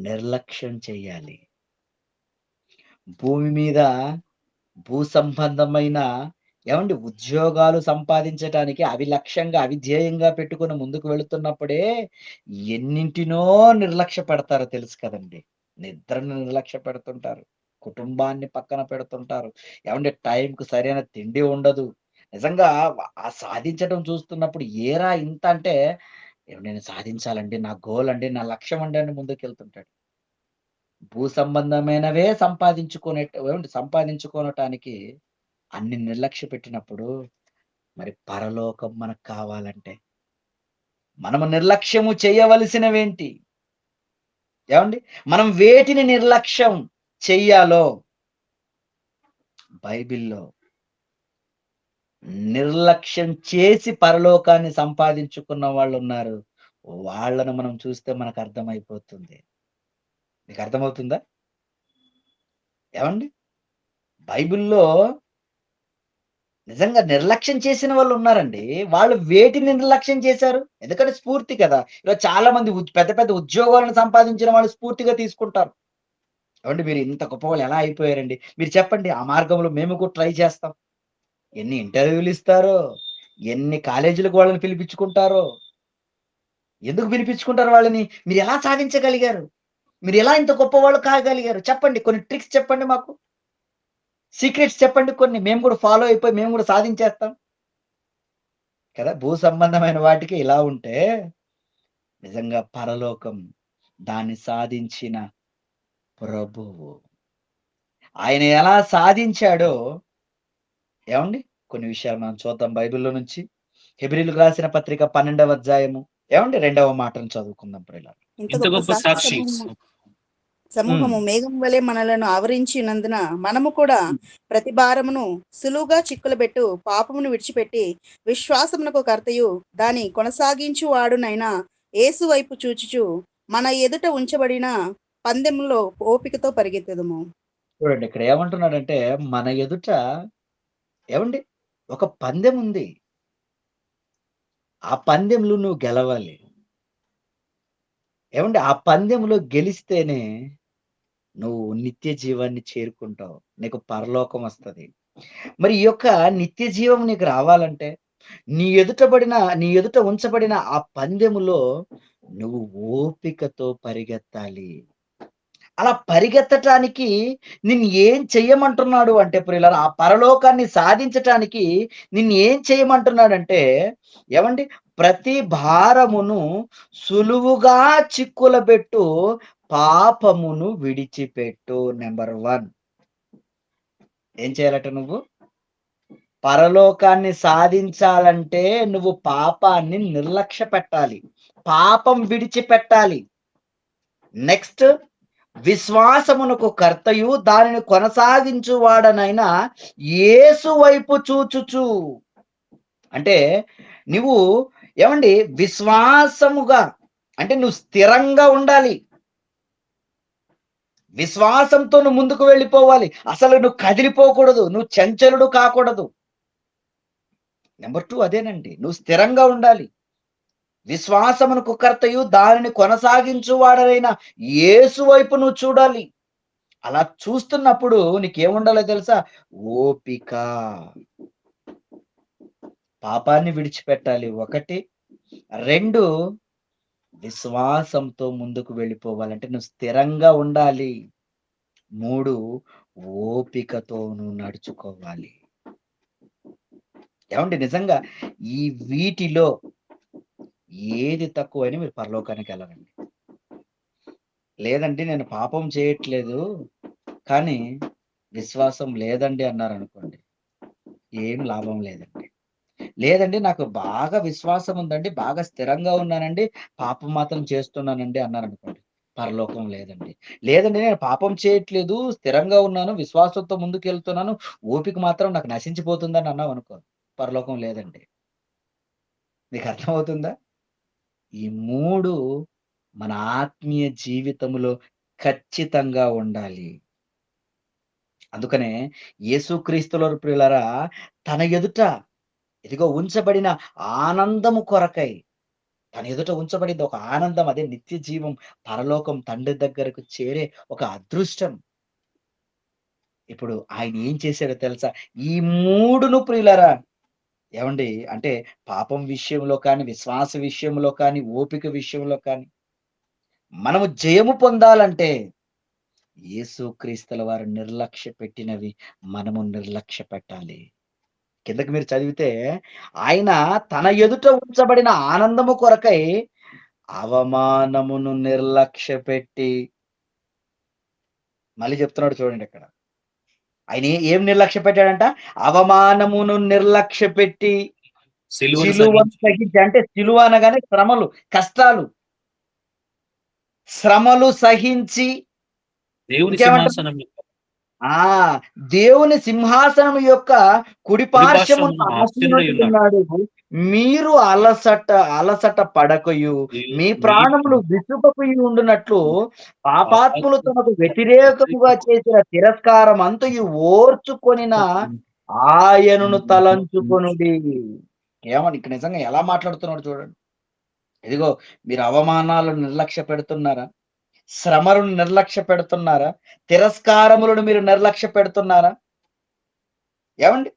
నిర్లక్ష్యం చేయాలి. భూమి మీద భూ సంబంధమైన ఏవండి ఉద్యోగాలు సంపాదించటానికి అవి లక్ష్యంగా, అవి ధ్యేయంగా పెట్టుకొని ముందుకు వెళుతున్నప్పుడే ఎన్నింటినో నిర్లక్ష్య పెడతారో తెలుసు కదండీ! నిద్రను నిర్లక్ష్య పెడుతుంటారు. కుటుంబాన్ని పక్కన పెడుతుంటారు. ఏవండీ టైంకి సరైన తిండి ఉండదు. నిజంగా ఆ సాధించడం చూస్తున్నప్పుడు ఏరా ఇంత అంటే, "ఏవండీ నేను సాధించాలండి. నా గోల్ అండి. నా లక్ష్యం అండి" అని ముందుకెళ్తుంటాడు. భూ సంబంధమైనవే ఏవండీ సంపాదించుకోనటానికి అన్ని నిర్లక్ష్య పెట్టినప్పుడు, మరి పరలోకం మనకు కావాలంటే, మనము నిర్లక్ష్యము చేయవలసినవేంటి? ఏవండి? మనం వేటిని నిర్లక్ష్యం చెయ్యాలో బైబిల్‌లో నిర్లక్ష్యం చేసి పరలోకాన్ని సంపాదించుకున్న వాళ్ళున్నారు. వాళ్ళను మనం చూస్తే మనకర్థమైపోతుంది. మీకర్థమవుతుందా? ఏవండి? బైబిల్‌లో నిజంగా నిర్లక్ష్యం చేసిన వాళ్ళున్నారండి. వాళ్ళు వేటిని నిర్లక్ష్యం చేశారు? ఎందుకంటే స్ఫూర్తి కదా! ఈరోజు చాలా మంది పెద్ద పెద్ద ఉద్యోగాలను సంపాదించిన వాళ్ళు స్ఫూర్తిగా తీసుకుంటారు. ఏవండీ మీరు ఇంత గొప్పవాళ్ళు ఎలా అయిపోయారండి? మీరు చెప్పండి ఆ మార్గంలో మేము కూడా ట్రై చేస్తాం. ఎన్ని ఇంటర్వ్యూలు ఇస్తారో, ఎన్ని కాలేజీలకు వాళ్ళని పిలిపించుకుంటారో. ఎందుకు పిలిపించుకుంటారు వాళ్ళని? మీరెలా సాధించగలిగారు? మీరెలా ఇంత గొప్పవాళ్ళు కాగలిగారు? చెప్పండి. కొన్ని ట్రిక్స్ చెప్పండి మాకు. సీక్రెట్స్ చెప్పండి కొన్ని. మేము కూడా ఫాలో అయిపోయి మేము కూడా సాధించేస్తాం. కదా! భూ సంబంధమైన వాటికి ఇలా ఉంటే, నిజంగా పరలోకం దాన్ని సాధించిన ప్రభువు. ఆయన ఎలా సాధించాడో ఏవండీ? కొన్ని విషయాలు మనం చూద్దాం బైబిల్‌లో నుంచి. హెబ్రీయులకు రాసిన పత్రిక 12వ అధ్యాయము ఏవండీ 2వ మాటను చదువుకుందాం ప్రియులారా. ఇంత ఇంత గొప్ప గొప్ప సాక్షి సాక్షి. హ్మ్. సమూహము మేఘం వలె మనలను ఆవరించినందున మనము కూడా హ్మ్. ప్రతి భారమును సులువుగా చిక్కులబెట్టు పాపమును విడిచిపెట్టి విశ్వాసమునకు కర్తయు దాని కొనసాగించు వాడునైనా యేసు వైపు చూచుచు మన ఎదుట ఉంచబడిన పందెంలో ఓపికతో పరిగెత్తెదము. చూడండి ఇక్కడ ఏమంటున్నాడంటే, మన ఎదుట ఏవండీ? ఒక పందెం ఉంది. ఆ పందెంలో నువ్వు గెలవాలి. ఏవండీ? ఆ పందెంలో గెలిస్తేనే నువ్వు నిత్య జీవాన్ని చేరుకుంటావు. నీకు పరలోకం వస్తది. మరి ఈ యొక్క నిత్య జీవం నీకు రావాలంటే, నీ ఎదుట ఉంచబడిన ఆ పందెములో నువ్వు ఓపికతో పరిగెత్తాలి. అలా పరిగెత్తటానికి నిన్ను ఏం చెయ్యమంటున్నాడు అంటే ప్రియులారా, ఆ పరలోకాన్ని సాధించటానికి నిన్ను ఏం చేయమంటున్నాడంటే, ఏవండీ? ప్రతి భారమును సులువుగా చిక్కులబెట్టు, పాపమును విడిచిపెట్టు. నంబర్ 1 ఏం చేయాలట నువ్వు? పరలోకాన్ని సాధించాలంటే నువ్వు పాపాన్ని నిర్లక్ష్య పెట్టాలి. పాపం విడిచిపెట్టాలి. నెక్స్ట్ విశ్వాసమునకు కర్తయు దానిని కొనసాగించువాడనైన యేసు వైపు చూచుచు. అంటే నువ్వు ఏవండీ విశ్వాసముగా అంటే నువ్వు స్థిరంగా ఉండాలి. విశ్వాసంతో నువ్వు ముందుకు వెళ్ళిపోవాలి. అసలు నువ్వు కదిలిపోకూడదు. నువ్వు చంచలుడు కాకూడదు. నంబర్ 2 అదేనండి. నువ్వు స్థిరంగా ఉండాలి. విశ్వాసమునకు కర్తయు దానిని కొనసాగించువాడనైన యేసు వైపు నువ్వు చూడాలి. అలా చూస్తున్నప్పుడు నీకేముండాలో తెలుసా? ఓపిక. పాపాన్ని విడిచిపెట్టాలి 1. 2 విశ్వాసంతో ముందుకు వెళ్ళిపోవాలంటే నువ్వు స్థిరంగా ఉండాలి. 3 ఓపికతో నువ్వు నడుచుకోవాలి. ఏవండీ నిజంగా ఈ వీటిలో ఏది తక్కువైనా మీరు పరలోకానికి వెళ్ళరండి. లేదండి నేను పాపం చేయట్లేదు. కానీ విశ్వాసం లేదండి అన్నారనుకోండి, ఏం లాభం లేదండి. లేదండి నాకు బాగా విశ్వాసం ఉందండి, బాగా స్థిరంగా ఉన్నానండి, పాపం మాత్రం చేస్తున్నానండి అన్నారనుకోండి, పరలోకం లేదండి. లేదండి నేను పాపం చేయట్లేదు, స్థిరంగా ఉన్నాను, విశ్వాసంతో ముందుకెళ్తున్నాను, ఓపిక మాత్రం నాకు నశించిపోతుందని అన్నావనుకో, పరలోకం లేదండి. నీకు అర్థమవుతుందా? ఈ 3 మన ఆత్మీయ జీవితంలో ఖచ్చితంగా ఉండాలి. అందుకనే యేసుక్రీస్తుల ప్రియులారా, తన ఎదుట ఇదిగో ఉంచబడిన ఆనందము కొరకై, తన ఎదుట ఉంచబడింది ఒక ఆనందం, అదే నిత్య జీవం, పరలోకం, తండ్రి దగ్గరకు చేరే ఒక అదృష్టం. ఇప్పుడు ఆయన ఏం చేశాడో తెలుసా? ఈ 3ను ప్రియులారా, ఏవండి అంటే పాపం విషయంలో కానీ, విశ్వాస విషయంలో కానీ, ఓపిక విషయంలో కానీ, మనము జయము పొందాలంటే యేసుక్రీస్తుల వారు నిర్లక్ష్య పెట్టినవి మనము నిర్లక్ష్య పెట్టాలి. కిందకి మీరు చదివితే, ఆయన తన ఎదుట ఉంచబడిన ఆనందము కొరకై అవమానమును నిర్లక్ష్యపెట్టి, మళ్ళీ చెప్తున్నాడు చూడండిక్కడ. ఆయన ఏం నిర్లక్ష్య పెట్టాడంట? అవమానమును నిర్లక్ష్యపెట్టి, సిలువను సిలువను సహించి సహించి, అంటే సిలువ అనగానే శ్రమలు, కష్టాలు. శ్రమలు సహించి దేవుని ఇంకేమంటారు? సింహాసనం యొక్క ఆ! దేవుని సింహాసనం యొక్క కుడి కుడి పార్శ్వమున పార్శ్వమున ఆసీనుడై ఉన్నాడు. ఆసీనుడయున్నాడు. మీరు అలసట పడకయు, మీ ప్రాణములు విసుగకయు ఉండునట్లు పాపాత్ములు పాపాత్ములు తనకు వ్యతిరేకముగా చేసిన తిరస్కారం అంతయు ఓర్చుకొనిన ఆయనను తలంచుకొనుడి. ఏమని ఇక్కడ నిజంగా ఎలా మాట్లాడుతున్నాడు చూడండి. ఇదిగో మీరు అవమానాలను నిర్లక్ష్య పెడుతున్నారా? శ్రమలను నిర్లక్ష్య పెడుతున్నారా? తిరస్కారములను మీరు నిర్లక్ష్య పెడుతున్నారా? ఏవండి?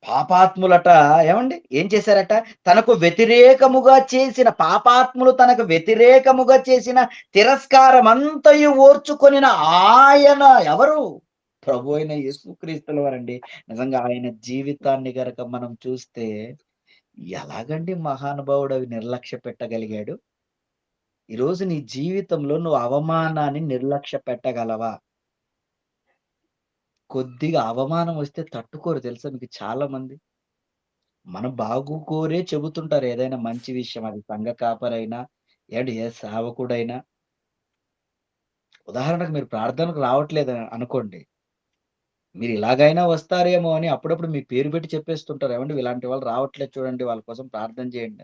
పాపాత్ములట ఏవండి? ఏం చేశారట? తనకు వ్యతిరేకముగా చేసిన తిరస్కారమంతయు ఓర్చుకొనిన ఆయన ఎవరు? ప్రభువైన యేసుక్రీస్తుల వారండి. నిజంగా ఆయన జీవితాన్ని గనక మనం చూస్తే, ఎలాగండి మహానుభావుడు అవి నిర్లక్ష్య పెట్టగలిగాడు? ఈరోజు నీ జీవితంలో నువ్వు అవమానాన్ని నిర్లక్ష్య పెట్టగలవా? కొద్దిగా అవమానం వస్తే తట్టుకోరు తెలుసా మీకు చాలా మంది. మన బాగు కోరే చెబుతుంటారు ఏదైనా మంచి విషయం. అది సంఘ కాపరైనా, ఏండి ఏ సేవకుడైనా. ఉదాహరణకు మీరు ప్రార్థనకు రావట్లేదు అనుకోండి. మీరు ఇలాగైనా వస్తారేమో అని అప్పుడప్పుడు మీ పేరు పెట్టి చెప్పేస్తుంటారు. ఏవండీ ఇలాంటి వాళ్ళు రావట్లేదు చూడండి, వాళ్ళ కోసం ప్రార్థన చేయండి.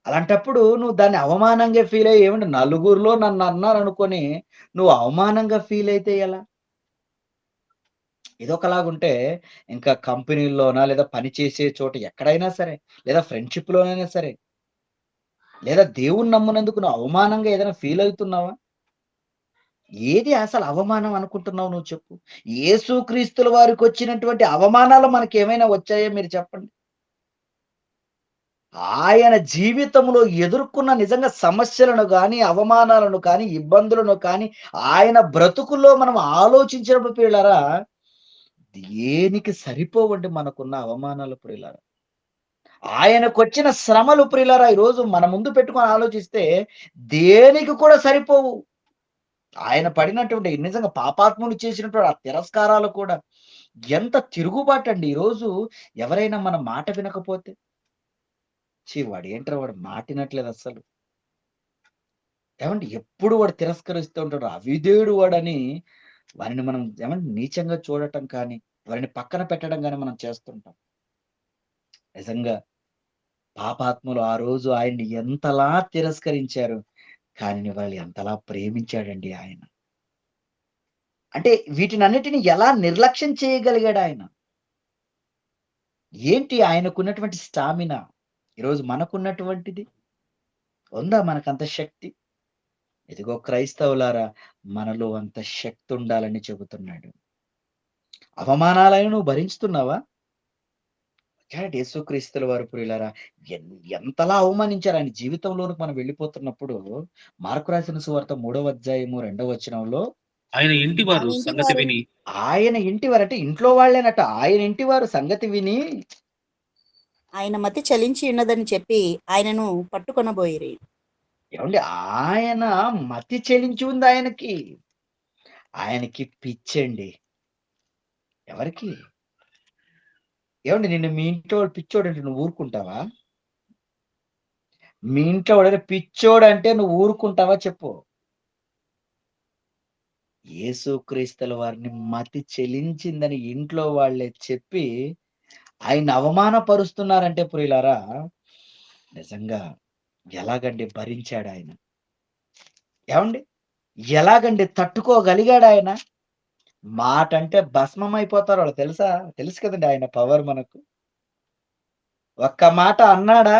అలాంటప్పుడు నువ్వు దాన్ని అవమానంగా ఫీల్ అయ్యి, ఏవండీ నలుగురిలో నన్నన్నారనుకోని నువ్వు అవమానంగా ఫీల్ అయితే ఎలా? ఇదొకలాగుంటే, ఇంకా కంపెనీల్లోనా, లేదా పని చేసే చోట ఎక్కడైనా సరే, లేదా ఫ్రెండ్‌షిప్‌లోనైనా సరే, లేదా దేవుడిని నమ్మునందుకు నువ్వు అవమానంగా ఏదైనా ఫీల్ అవుతున్నావా? ఏది అసలు అవమానం అనుకుంటున్నావు నువ్వు చెప్పు? యేసుక్రీస్తుల వారికొచ్చినటువంటి అవమానాలు మనకేమైనా వచ్చాయా మీరు చెప్పండి? ఆయన జీవితంలో ఎదుర్కొన్న నిజంగా సమస్యలను గాని, అవమానాలను కానీ, ఇబ్బందులను కానీ, ఆయన బ్రతుకులో మనం ఆలోచించినప్పుడు ప్రియులారా, దేనికి సరిపోవండి మనకున్న అవమానాలు ప్రియులారా. ఆయనకొచ్చిన శ్రమలు ప్రియులారా ఈరోజు మన ముందు పెట్టుకొని ఆలోచిస్తే దేనికి కూడా సరిపోవు. ఆయన పడినటువంటి నిజంగా పాపాత్ములు చేసినటువంటి ఆ తిరస్కారాలు కూడా ఎంత తిరుగుబాటండి. ఈరోజు ఎవరైనా మన మాట వినకపోతే, వాడేంట్రా వాడు మాట ఇనట్లేదు అస్సలు. ఏవండీ ఎప్పుడు వాడు తిరస్కరిస్తూ ఉంటాడు. అవిధేయుడు వాడని వారిని మనం ఏమంటే నీచంగా చూడటం కానీ, వారిని పక్కన పెట్టడం గాని మనం చేస్తుంటాం. నిజంగా పాపాత్ములు ఆ రోజు ఆయన్ని ఎంతలా తిరస్కరించారు. కానీ వాళ్ళు ఎంతలా ప్రేమించాడండి ఆయన. అంటే వీటినన్నిటిని ఎలా నిర్లక్ష్యం చేయగలిగాడాయన? ఏంటి ఆయనకున్నటువంటి స్టామినా? ఈరోజు మనకున్నటువంటిది? ఉందా మనకంత శక్తి? ఇదిగో క్రైస్తవులారా, మనలో అంత శక్తుండాలని చెబుతున్నాడు. అవమానాలను నువ్వు భరించుతున్నావా? యేసుక్రీస్తుల వారు ప్రియులారా, ఎంతలా అవమానించారు ఆయన జీవితంలోనికి మనం వెళ్ళిపోతున్నప్పుడు, మార్కు రాసిన సువార్త 3వ అధ్యాయము 2వ వచనంలో, ఆయన ఇంటివారు ఆయన ఇంటి సంగతి వారు విని ఆయన ఇంటివారు అంటే ఇంట్లో వాళ్ళేనట. ఆయన ఇంటివారు సంగతి విని, ఆయన మతి చలించి ఉన్నదని చెప్పి ఆయనను పట్టుకొనబోయిరి. ఏవండీ ఆయన మతి చెలించి ఉంది ఆయనకి. ఆయనకి పిచ్చండి. ఎవరికి? ఏవండి నిన్ను మీ ఇంట్లో వాడు పిచ్చోడంటే నువ్వు ఊరుకుంటావా? మీ ఇంట్లో వాడు పిచ్చోడంటే నువ్వు ఊరుకుంటావా చెప్పు? యేసుక్రీస్తుల వారిని మతి చెలించిందని ఇంట్లో వాళ్ళే చెప్పి ఆయన్ని అవమానపరుస్తున్నారంటే ప్రియులారా, నిజంగా ఎలాగండి భరించాడాయన? ఏవండి? ఎలాగండి తట్టుకోగలిగాడాయన? మాటంటే భస్మమైపోతారు ఆళ్ళు తెలుసా? తెలుసు కదండీ ఆయన పవర్ మనకు. ఒక్క మాట అన్నాడా?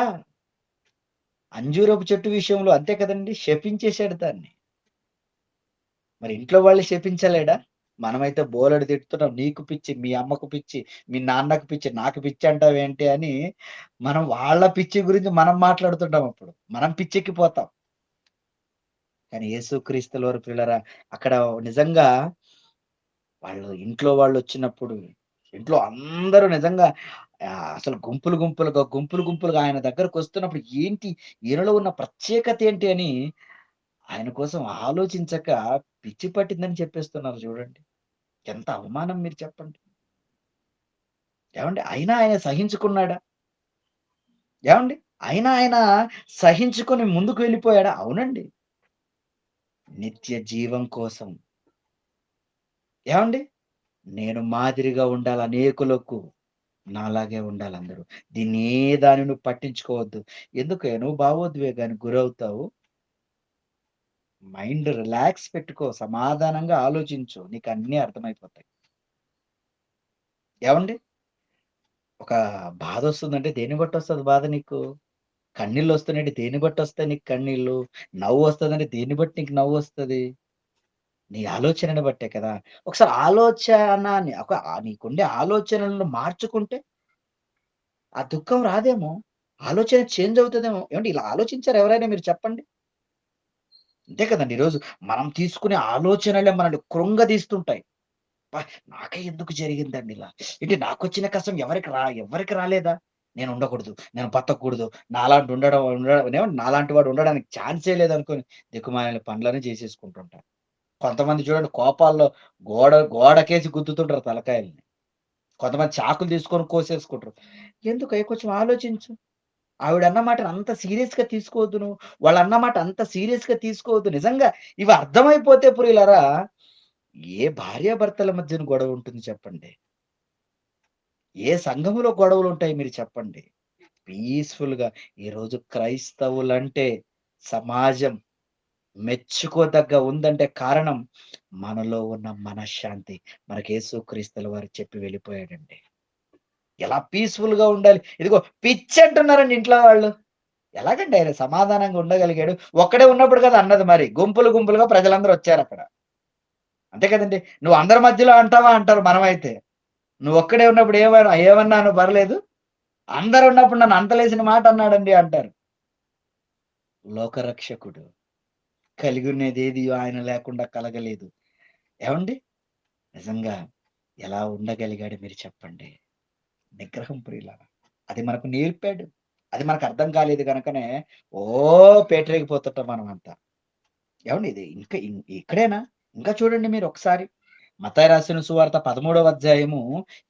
అంజూరపు చెట్టు విషయంలో అంతే కదండీ! శపించేసాడు దాన్ని. మరి ఇంట్లో వాళ్ళు శపించలేడా? మనమైతే బోలెడు తిడుతున్నాం. నీకు పిచ్చి, మీ అమ్మకు పిచ్చి, మీ నాన్నకు పిచ్చి, నాకు పిచ్చి అంటావేంటి అని మనం వాళ్ళ పిచ్చి గురించి మనం మాట్లాడుతుంటాం అప్పుడు. మనం పిచ్చెక్కిపోతాం. కానీ యేసుక్రీస్తుల వారు ప్రియులారా అక్కడ నిజంగా వాళ్ళు ఇంట్లో వాళ్ళొచ్చినప్పుడు, ఇంట్లో అందరూ నిజంగా అసలు గుంపులుగా ఆయన దగ్గరకొస్తున్నప్పుడు ఏంటి? ఈయనలో ఉన్న ప్రత్యేకత ఏంటి అని ఆయన కోసం ఆలోచించక పిచ్చి పట్టిందని చెప్పేస్తున్నారు చూడండి. ఎంత అవమానం మీరు చెప్పండి. ఏవండీ? అయినా ఆయన సహించుకున్నాడా? ఏవండీ? అయినా ఆయన సహించుకొని ముందుకు వెళ్ళిపోయాడా? అవునండి. నిత్య జీవం కోసం. ఏవండీ? నేను మాదిరిగా ఉండాలి అనేకులకు. నాలాగే ఉండాలందరూ. ఏ దాన్ని నువ్వు పట్టించుకోవద్దు. ఎందుకే నువ్వు భావోద్వేగానికి గురవుతావు. మైండ్ రిలాక్స్ పెట్టుకో. సమాధానంగా ఆలోచించు. నీకన్నీ అర్థమైపోతాయి. ఏవండీ? ఒక బాధొస్తుందంటే దేన్ని బట్టొస్తది బాధ నీకు? కన్నీళ్ళొస్తున్నాయంటే దేన్ని బట్టొస్తాయి నీకు కన్నీళ్ళు? నవ్వొస్తదంటే దేన్ని బట్టి నీకు నవ్వొస్తది? నీ ఆలోచనని బట్టే కదా! ఒకసారి ఆలోచనని నీకుండే ఆలోచనలను మార్చుకుంటే ఆ దుఃఖం రాదేమో! ఆలోచన చేంజ్ అవుతదేమో! ఏవండీ ఇలా ఆలోచించారా ఎవరైనా మీరు చెప్పండి? అంతే కదండీ! ఈరోజు మనం తీసుకునే ఆలోచనలే మనల్ని కృంగదీస్తుంటాయి. అబ్బా! నాకే ఎందుకు జరిగిందండి ఇలా? ఏంటి నాకొచ్చిన కష్టం ఎవ్వరికి రాలేదా? నేను ఉండకూడదు. నేను బతకూడదు. నాలాంటి వాడు ఉండడానికి ఛాన్సే లేదనుకోని దిక్కుమాలిన పనులన్నీ చేసేసుకుంటుంటారు. కొంతమంది చూడండి కోపాల్లో గోడకేసి గుద్దుతుంటారు తలకాయల్ని. కొంతమంది చాకులు తీసుకొని కోసేసుకుంటారు. ఎందుకయ్య కొంచెం ఆలోచించు. ఆవిడన్న మాటని అంత సీరియస్‌గా తీసుకోవద్దు నువ్వు. వాళ్ళన్న మాట అంత సీరియస్‌గా తీసుకోవద్దు. నిజంగా ఇవి అర్థమైపోతే ప్రియులారా, ఏ భార్యాభర్తల మధ్యన గొడవ ఉంటుంది చెప్పండి? ఏ సంఘములో గొడవలుంటాయి మీరు చెప్పండి? పీస్‌ఫుల్‌గా ఈరోజు క్రైస్తవులంటే సమాజం మెచ్చుకోదగ్గ ఉందంటే కారణం మనలో ఉన్న మనశ్శాంతి. మనకు యేసుక్రీస్తుల వారు చెప్పి వెళ్ళిపోయాడండి. ఎలా పీస్‌ఫుల్‌గా ఉండాలి. ఇదిగో పిచ్చంటున్నారండి ఇంట్లో వాళ్ళు. ఎలాగండి ఆయన సమాధానంగా ఉండగలిగాడు? ఒక్కడే ఉన్నప్పుడు కదా అన్నది మరి. గుంపులుగా ప్రజలందరూ వచ్చారక్కడ. అంతే కదండీ! నువ్వు అందరి మధ్యలో అంటావా అంటారు మనమైతే. నువ్వొక్కడే ఉన్నప్పుడు ఏమన్నాను పర్లేదు. అందరున్నప్పుడు నన్ను అంతలేసిన మాట అన్నాడండి అంటారు. లోకరక్షకుడు. కలిగున్నదేది ఆయన లేకుండా కలగలేదు. ఏవండీ? నిజంగా ఎలా ఉండగలిగాడు మీరు చెప్పండి? నిగ్రహం ప్రియులారా. అది మనకు నేర్పాడు. అది మనకు అర్థం కాలేదు గనకనే పేటరేగిపోతుంటాం మనమంతా. ఏవండీ ఇది ఇంకా ఇక్కడేనా? ఇంకా చూడండి మీరొకసారి. మత్తయి రాసిన సువార్త 13వ అధ్యాయము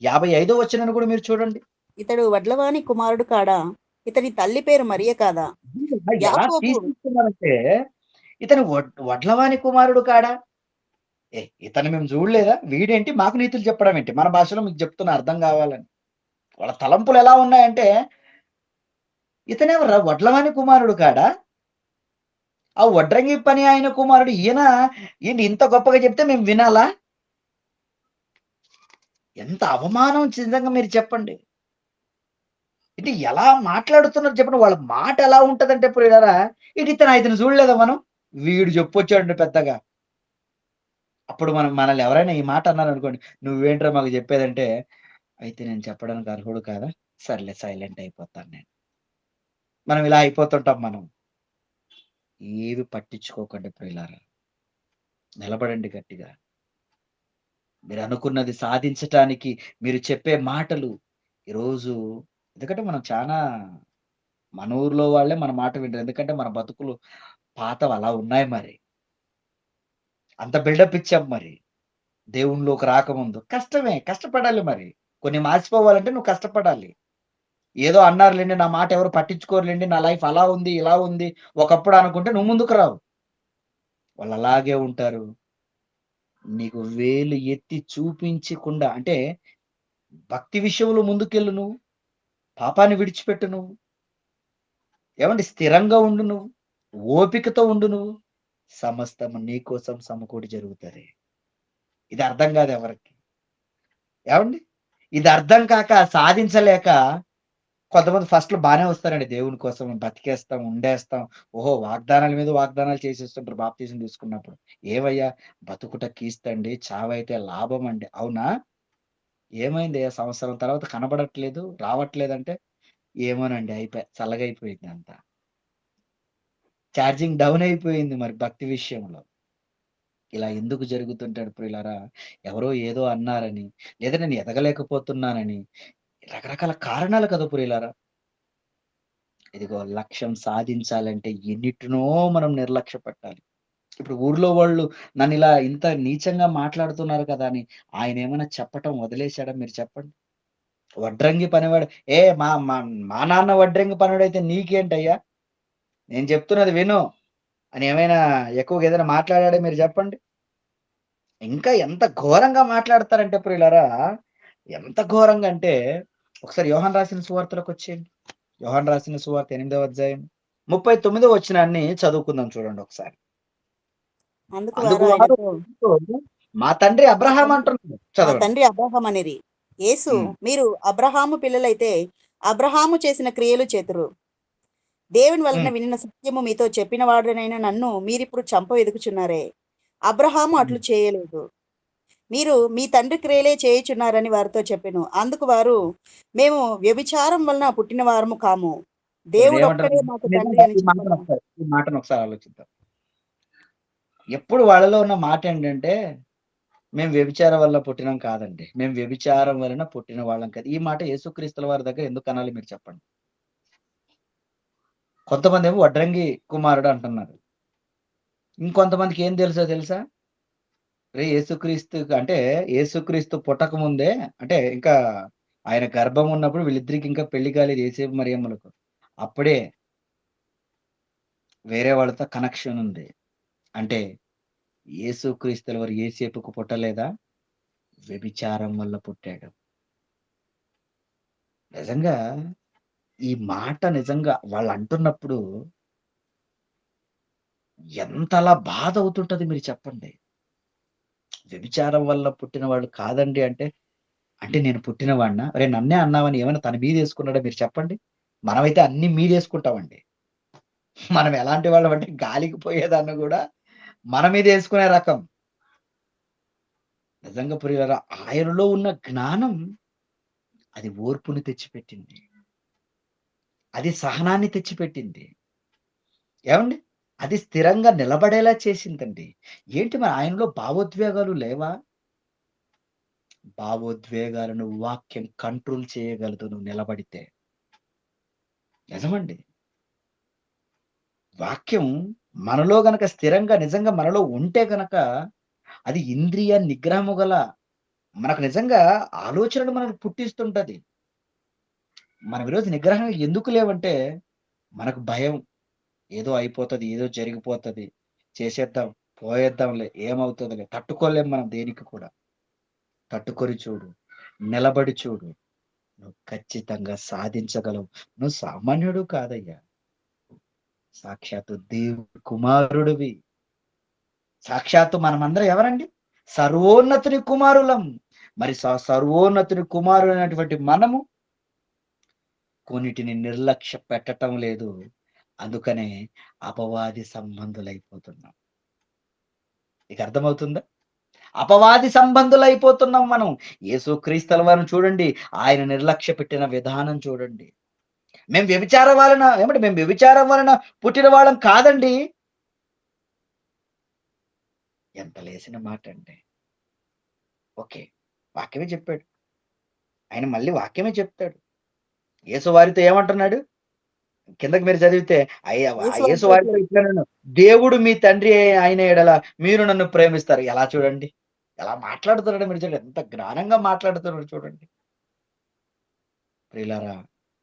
55వ వచనాన్ని కూడా మీరు చూడండి. ఇతడు వడ్లవాని కుమారుడు కాడా? ఇతని తల్లి పేరు మరియ కాదా? ఎలా యాకోబు తీసేస్తున్నారంటే ఇతను వడ్లవాని కుమారుడు కాడా? ఇతన్ని మేము చూడలేదా? వీడేంటి మాకు నీతులు చెప్పడం ఏంటి? మన భాషలో మీకు చెప్తున్నా అర్థం కావాలని. వాళ్ళ తలంపులు ఎలా ఉన్నాయంటే, ఇతనెవర్రా వడ్లవాని కుమారుడు కాడా? ఆ వడ్రంగి పని ఆయన కుమారుడు ఈయన ఏంటి ఇంత గొప్పగా చెప్తే మేము వినాలా? ఎంత అవమానం నిజంగా మీరు చెప్పండి. ఇది ఎలా మాట్లాడుతున్నారు చెప్పండి. వాళ్ళ మాట ఎలా ఉంటదంటే ప్రియులారా, ఇతను చూడలేదా మనం? వీడు చెప్పొచ్చాడండి పెద్దగా. అప్పుడు మనల్ని ఎవరైనా ఈ మాట అన్నారనుకోండి, "నువ్వేంట్రా మాకు చెప్పేదంటే" అయితే నేను చెప్పడానికి అర్హుడు కాదా? సర్లే సైలెంట్ అయిపోతాను నేను. మనం ఇలా అయిపోతుంటాం మనం. ఏవి పట్టించుకోకండి ప్రియులారా. నిలబడండి గట్టిగా. మీరనుకున్నది సాధించటానికి మీరు చెప్పే మాటలు ఈరోజు ఎందుకంటే మనం చానా మన ఊర్లో వాళ్ళే మన మాట వినరు. ఎందుకంటే మన బతుకులు పాతవి అలా ఉన్నాయి మరి. అంత బిల్డప్ ఇచ్చాం మరి. దేవునిలోకి రాకముందు. కష్టమే. కష్టపడాలి మరి. కొన్ని మార్చిపోవాలంటే నువ్వు కష్టపడాలి. ఏదో అన్నారులెండి, నా మాట ఎవరు పట్టించుకోరులెండి, నా లైఫ్ అలా ఉంది, ఇలా ఉంది, ఒకప్పుడు అనుకుంటే నువ్వు ముందుకు రావు. వాళ్ళలాగే ఉంటారు. నీకు వేలు ఎత్తి చూపించకుండా అంటే భక్తి విషయంలో ముందుకెళ్ళు నువ్వు. పాపాన్ని విడిచిపెట్టు నువ్వు. ఏవండీ స్థిరంగా ఉండు నువ్వు. ఓపికతో ఉండు నువ్వు. సమస్తము నీ కోసం సమకూడి జరుగుతది. ఇది అర్థం కాదు ఎవరికీ. ఏవండీ? ఇది అర్థం కాక సాధించలేక కొంతమంది ఫస్ట్‌లో బానే వస్తారండి. దేవుని కోసం బతికేస్తాం, ఉండేస్తాం. ఓహో! వాగ్దానాల మీద వాగ్దానాలు చేసేస్తుంటారు బాప్తిజం తీసుకున్నప్పుడు. ఏవయ్యా బతుకుట కీస్తండి, చావైతే లాభమండి. అవునా? ఏమైందయ్యా సంవత్సరం తర్వాత కనబడట్లేదు, రావట్లేదంటే, ఏమోనండి అయిపాయ్. చల్లగయిపోయింది అంతా. ఛార్జింగ్ డౌన్ అయిపోయింది మరి భక్తి విషయంలో. ఇలా ఎందుకు జరుగుతుంటాడు ప్రియులారా? ఎవరో ఏదో అన్నారని, లేదా నేను ఎదగలేకపోతున్నానని, రకరకాల కారణాలు కదా ప్రియులారా! ఇదిగో లక్ష్యం సాధించాలంటే ఎన్నిటినో మనం నిర్లక్ష్య పెట్టాలి. ఇప్పుడు ఊర్లో వాళ్ళు నన్నిలా ఇంత నీచంగా మాట్లాడుతున్నారు కదా అని ఆయనేమైనా చెప్పటం వదిలేసాడా మీరు చెప్పండి? వడ్రంగి పనివాడు ఏ మా మా మా నాన్న వడ్రంగి పనుడైతే నీకేంటయ్యా? నేను చెప్తున్నది విను అని ఏమైనా ఎక్కువగా ఏదైనా మాట్లాడాడా మీరు చెప్పండి? ఇంకా ఎంత ఘోరంగా మాట్లాడతారంటే ప్రియులారా, ఎంత ఘోరంగా అంటే ఒకసారి యోహాను రాసిన సువార్తలోకొచ్చేయండి. యోహాను రాసిన సువార్త 8వ అధ్యాయం 39వ వచనాన్ని చదువుకుందాం చూడండి ఒకసారి. అందుకు అందుకు వారు వారు ఆయనతో, మా తండ్రి మా అబ్రహాం తండ్రి అంటున్నాడు. మా చదవండి. తండ్రి అబ్రహాం అనిరి. యేసు, హ్మ్. మీరు అబ్రహాము పిల్లలైతే అబ్రహాము చేసిన క్రియలు చేతురు. దేవుని వలన హ్మ్. వినిన సత్యము మీతో చెప్పిన వాడనైన నన్ను మీరిప్పుడు చంప వెదుకుచున్నారే. అబ్రహాము హ్మ్. అట్లు చేయలేదు. మీరు మీ తండ్రి క్రియలే చేయుచున్నారని వారితో చెప్పెను. అందుకు వారు, మేము వ్యభిచారం వలన పుట్టిన వారము కాము, చూడండి ఏమంటారు? దేవుడొక్కడే మాకు తండ్రి నిజంగా అని చెప్పగా, ఈ మాటను ఒకసారి ఆలోచిద్దాం. ఎప్పుడు వాళ్ళలో ఉన్న మాట ఏంటంటే, మేము వ్యభిచారం వల్ల పుట్టినాం కాదండి. మేము వ్యభిచారం వలన పుట్టిన వాళ్ళం కాదు. ఈ మాట యేసుక్రీస్తుల వారి దగ్గర ఎందుకు అనాలి మీరు చెప్పండి? కొంతమందేమో వడ్రంగి కుమారుడు అంటున్నారు. ఇంకొంతమందికి ఏం తెలుసో తెలుసా? యేసుక్రీస్తు పుట్టక ముందే అంటే ఇంకా ఆయన గర్భం ఉన్నప్పుడు వీళ్ళిద్దరికి ఇంకా పెళ్లి కాలేదు యేసేపు మరియమ్మలకు. అప్పుడే వేరే వాళ్ళతో కనెక్షన్ ఉంది. అంటే యేసుక్రీస్తుల వారు యేసేపుకు పుట్టలేదా? వ్యభిచారం వల్ల పుట్టాడు. నిజంగా ఈ మాట నిజంగా వాళ్ళంటున్నప్పుడు ఎంతలా బాధ అవుతుంటది మీరు చెప్పండి. వ్యభిచారం వల్ల పుట్టిన వాళ్ళు కాదండి అంటే, అంటే నేను పుట్టినవాడినా? అరేయ్! నన్నే అన్నావని ఏమైనా తన మీదేసుకున్నాడా మీరు చెప్పండి? మనమైతే అన్నీ మీదేసుకుంటామండి. మనం ఎలాంటి వాళ్ళమంటే గాలికి పోయేదాన్ని గూడా మన మీదేసుకునే రకం. నిజంగా ప్రియులారా ఆయనలో ఉన్న జ్ఞానం అది ఓర్పుని తెచ్చిపెట్టింది. అది సహనాన్ని తెచ్చిపెట్టింది. ఏవండీ? అది స్థిరంగా నిలబడేలా చేసిందండి. ఏంటి మరి ఆయనలో భావోద్వేగాలు లేవా? భావోద్వేగాలను వాక్యం కంట్రోల్ చేయగలదు నువ్వు నిలబడితే. నిజమండి. వాక్యం మనలో గనక స్థిరంగా నిజంగా మనలో ఉంటే గనక అది ఇంద్రియ నిగ్రహము గల మనకు నిజంగా ఆలోచనలు మనకు పుట్టిస్తుంటది. మనం ఈరోజు నిగ్రహం ఎందుకు లేవంటే మనకు భయం. ఏదో అయిపోతది. ఏదో జరిగిపోతది. చేసేద్దాం. పోయేద్దాంలే. ఏమవుతదిలే. తట్టుకోలేం మనం దేనికి కూడా. తట్టుకొని చూడు. నిలబడి చూడు. నువ్వు ఖచ్చితంగా సాధించగలవు. నువ్వు సామాన్యుడు కాదయ్యా. సాక్షాత్తు దేవుడి కుమారుడివి. సాక్షాత్తు మనమందరం ఎవరండి? సర్వోన్నతుని కుమారులం. మరి సర్వోన్నతుని కుమారులైనటువంటి మనము కొన్నిటిని నిర్లక్ష్య పెట్టటం లేదు. అందుకనే అపవాది సంబంధులైపోతున్నాం. మీకు అర్థమవుతుందా? అపవాది సంబంధులైపోతున్నాం మనం. యేసుక్రీస్తుల వారిని చూడండి. ఆయన నిర్లక్ష్య పెట్టిన విధానం చూడండి. మేము వ్యభిచారం వలన పుట్టిన వాళ్ళం కాదండి. ఎంత లేసిన మాటండి. ఓకే. వాక్యమే చెప్పాడు. ఆయన మళ్ళీ వాక్యమే చెప్తాడు. యేసు వారితో ఏమంటున్నాడు? కిందకి మీరు చదివితే యేసు యేసు వారితో వారితో ఇట్లనెను. దేవుడు మీ తండ్రి అయిన యెడల మీరు నన్ను ప్రేమిస్తారు. ఎలా చూడండి? ఎలా మాట్లాడుతున్నాడో మీరు చూడండి. ఎంత జ్ఞానంగా మాట్లాడుతున్నాడో చూడండి. ప్రియులారా,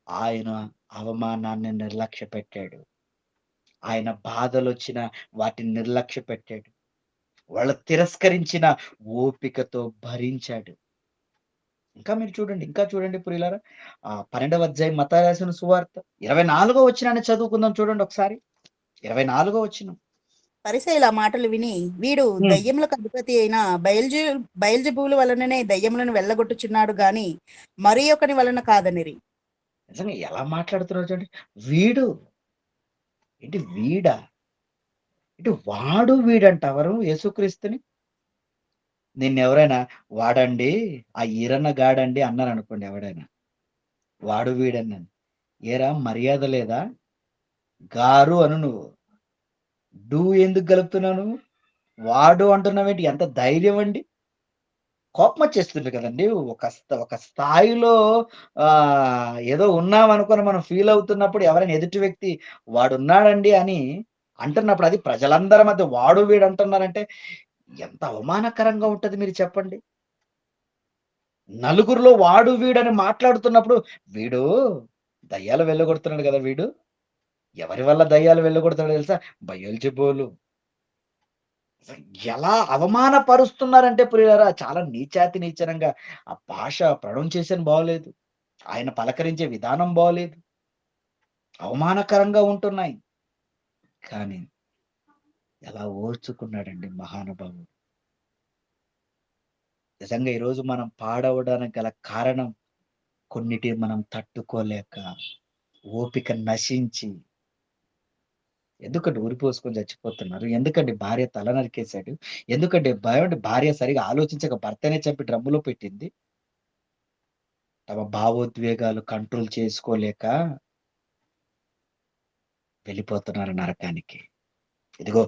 ఆయన అవమానాన్ని నిర్లక్ష్య పెట్టాడు. ఆయన బాధలొచ్చిన వాటిని నిర్లక్ష్య పెట్టాడు. వాళ్ళు తిరస్కరించిన ఓపికతో భరించాడు. ఇంకా చూడండి ప్రియులారా. 12వ అధ్యాయం మత్తయి రాసిన సువార్త 24వ వచనాన్ని చదువుకుందాం చూడండి ఒకసారి. 24వ వచనం. పరిసయ్యుల ఆ మాటలు విని, వీడు హ్మ్. దయ్యములకు అధిపతి అయిన బయల్జెబూలు వలననే దయ్యములను వెళ్ళగొట్టుచున్నాడు గాని మరి ఒకని వలన కాదనిరి. నిజంగా ఎలా మాట్లాడుతున్నాడు చూడండి. వీడు ఏంటి వీడా? వీడంట ఎవరు? యేసుక్రీస్తుని. నిన్నెవరైనా వాడండి, ఆ ఈరన్న గాడండి అన్నారనుకోండి ఎవడైనా. వాడు వీడన్నాను. ఏరా మర్యాద లేదా? గారు అను నువ్వు. ఎందుకు గలుపుతున్నావు నువ్వు? వాడు అంటున్నావేంటి? ఎంత ధైర్యం అండి? కోపమొచ్చేస్తుంది కదండీ! ఒక స్థాయిలో ఏదో ఉన్నామనుకోని మనం ఫీల్ అవుతున్నప్పుడు ఎవరైనా ఎదుటి వ్యక్తి వాడున్నాడండి అని అంటున్నప్పుడు, అది ప్రజలందరి మధ్య వాడు వీడు అంటున్నారంటే ఎంత అవమానకరంగా ఉంటది మీరు చెప్పండి. నలుగురిలో వాడు వీడని మాట్లాడుతున్నప్పుడు, వీడు దయ్యాలు వెళ్ళగొడుతున్నాడు కదా వీడు. ఎవరి వల్ల దయ్యాలు వెళ్ళగొడుతున్నాడో తెలుసా? బయల్జెబూలు. ఎలా అవమానపరుస్తున్నారంటే ప్రియులారా, చాలా నీచాతి నీచనంగా. ఆ భాష ప్రొనౌన్సియేషన్ బాగోలేదు. ఆయన పలకరించే విధానం బాగోలేదు. అవమానకరంగా ఉంటున్నాయి. కానీ ఎలా ఓర్చుకున్నాడండి మహానుభావుడు. నిజంగా ఈరోజు మనం పాడవడానికి గల కారణం కొన్నిటిని మనం తట్టుకోలేక, ఓపిక నశించి, ఎందుకండి ఉరిపోసుకొని చచ్చిపోతున్నారు? ఎందుకండి భార్య తల నరికేశాడు? ఎందుకండి భార్య సరిగ్గా ఆలోచించక భర్తనే చంపి డ్రమ్ములో పెట్టింది? తమ భావోద్వేగాలు కంట్రోల్ చేసుకోలేక వెళ్ళిపోతున్నారు నరకానికి. ఇదిగో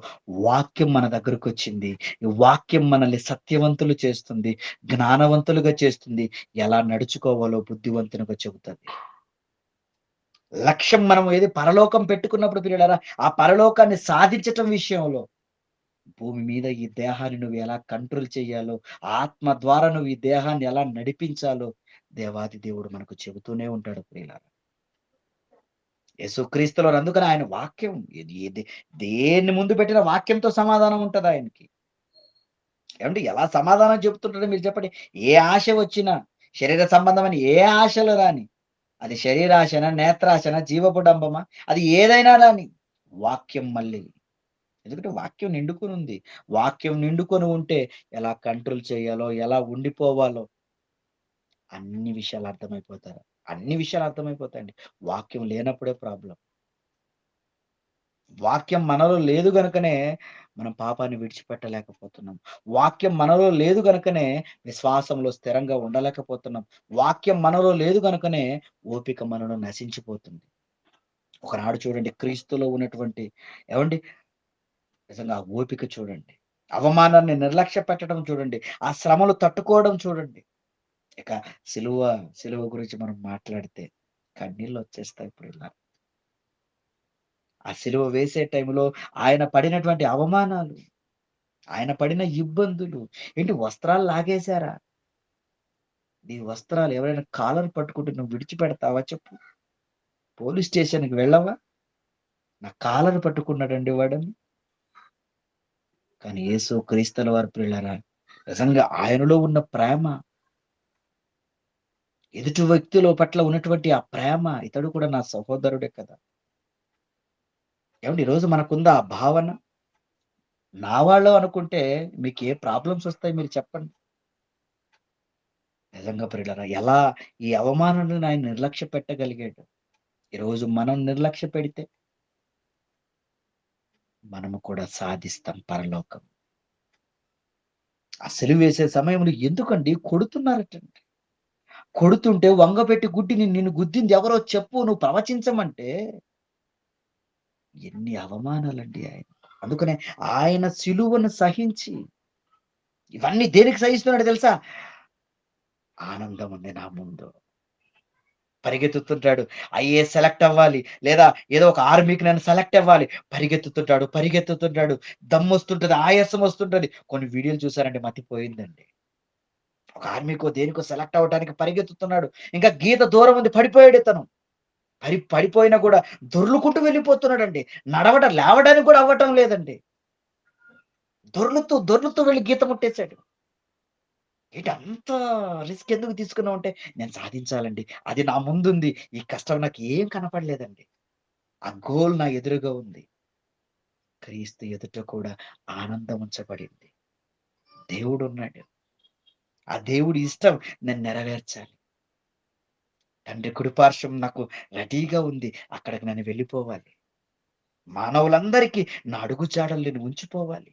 వాక్యం మన దగ్గరకొచ్చింది. ఈ వాక్యం మనల్ని సత్యవంతులు చేస్తుంది. జ్ఞానవంతులుగా చేస్తుంది. ఎలా నడుచుకోవాలో బుద్ధివంతునిగా చెబుతది. లక్ష్యం మనం ఏది పరలోకం పెట్టుకున్నప్పుడు పిల్లలారా, ఆ పరలోకాన్ని సాధించటం విషయంలో భూమి మీద ఈ దేహాన్ని నువ్వు ఎలా కంట్రోల్ చేయాలో, ఆత్మ ద్వారా నువ్వు ఈ దేహాన్ని ఎలా నడిపించాలో దేవాది దేవుడు మనకు చెబుతూనే ఉంటాడు ప్రియులారా. యేసుక్రీస్తులో అందుకని ఆయన వాక్యం ఇది దేన్ని ముందు పెట్టిన వాక్యంతో సమాధానం ఉంటది ఆయనకి. ఏమంటే ఎలా సమాధానం చెప్తుంటాడో మీరు చెప్పండి. ఏ ఆశ వచ్చినా, శరీర సంబంధమైన ఏ ఆశలు రాని, అది శరీరాశనా, నేత్రాశనా, జీవపుడంబమా, అది ఏదైనా రాని, వాక్యం మళ్ళీ. ఎందుకంటే వాక్యం నిండుకొని ఉంది. వాక్యం నిండుకొని ఉంటే ఎలా కంట్రోల్ చేయాలో, ఎలా ఉండిపోవాలో అన్ని విషయాలు అర్థమైపోతాయండి. వాక్యం లేనప్పుడే ప్రాబ్లమ్. వాక్యం మనలో లేదు గనుకనే మనం పాపాన్ని విడిచిపెట్టలేకపోతున్నాం. వాక్యం మనలో లేదు గనుకనే విశ్వాసంలో స్థిరంగా ఉండలేకపోతున్నాం. వాక్యం మనలో లేదు గనుకనే ఓపిక మనలో నశించిపోతుంది. ఒకనాడు చూడండి క్రీస్తులో ఉన్నటువంటి ఏవండీ నిజంగా ఆ ఓపిక చూడండి. అవమానాన్ని నిర్లక్ష్య పెట్టడం చూడండి. ఆ శ్రమలు తట్టుకోవడం చూడండి. ఇక సిలువ గురించి మనం మాట్లాడితే కన్నీళ్ళొచ్చేస్తాయి ప్రియులారా. ఆ సిలువ వేసే టైంలో ఆయన పడినటువంటి అవమానాలు, ఆయన పడిన ఇబ్బందులు, ఏంటి వస్త్రాలు లాగేశారా? నీ వస్త్రాలు ఎవరైనా కాలర్ పట్టుకుంటే నువ్వు విడిచిపెడతావా చెప్పు? పోలీస్ స్టేషన్‌కి వెళ్ళవా? నా కాలర్ పట్టుకున్నాడండి వాడని. కానీ యేసు క్రీస్తుల వారి ప్రియులారా, నిజంగా ఆయనలో ఉన్న ప్రేమ, ఎదుటి వ్యక్తుల పట్ల ఉన్నటువంటి ఆ ప్రేమ, ఇతడు కూడా నా సహోదరుడే కదా! ఏవండీ ఈరోజు మనకుందా ఆ భావన? నా వాళ్ళు అనుకుంటే మీకు ఏ ప్రాబ్లమ్స్ వస్తాయి మీరు చెప్పండి? నిజంగా ప్రియులారా ఎలా ఈ అవమానాలను ఆయన నిర్లక్ష్య పెట్టగలిగాడు. ఈరోజు మనం నిర్లక్ష్య పెడితే మనము కూడా సాధిస్తాం పరలోకం. ఆ సిలువ వేసే సమయంలో ఎందుకండి కొడుతున్నారటండి. కొడుతుంటే వంగపెట్టి నిన్ను గుద్దింది ఎవరో చెప్పు నువ్వు ప్రవచించమంటే ఎన్ని అవమానాలండి ఆయన. అందుకనే ఆయన సిలువను సహించి ఇవన్నీ దేనికి సహిస్తున్నాడో తెలుసా? ఆనందం ఉంది నా ముందు. పరిగెత్తుతుంటాడు. ఐఏఎస్ సెలెక్ట్ అవ్వాలి, లేదా ఏదో ఒక ఆర్మీకి నేను సెలెక్ట్ అవ్వాలి. పరిగెత్తుతుంటాడు, పరిగెత్తుతుంటాడు. దమ్మొస్తుంటది, ఆయాసం వస్తుంటది. కొన్ని వీడియోలు చూసారండి, మతిపోయిందండి. ఒక ఆర్మీకో, దేనికో సెలెక్ట్ అవ్వటానికి పరిగెత్తుతున్నాడు. ఇంకా గీత దూరం ఉంది, పడిపోయాడు ఇతను. పడిపోయినా కూడా దొర్లుకుంటూ వెళ్ళిపోతున్నాడండి. లేవడానికి కూడా అవ్వటం లేదండి. దొర్లుతూ, దొర్లుతూ వెళ్లి గీత ముట్టేసాడు. ఏంటి అంత రిస్క్ ఎందుకు తీసుకున్నావంటే, నేను సాధించాలండి. అది నా ముందుంది. ఈ కష్టం నాకు ఏం కనపడలేదండి. ఆ గోల్ నా ఎదురుగా ఉంది. క్రీస్తు ఎదుట కూడా ఆనందం ఉంచబడింది. దేవుడున్నాడు. ఆ దేవుడి ఇష్టం నేను నెరవేర్చాలి. తండ్రి కుడిపార్శ్వం నాకు రెడీగా ఉంది. అక్కడికి నేను వెళ్ళిపోవాలి. మానవులందరికీ నా అడుగుజాడలు నేను ఉంచిపోవాలి.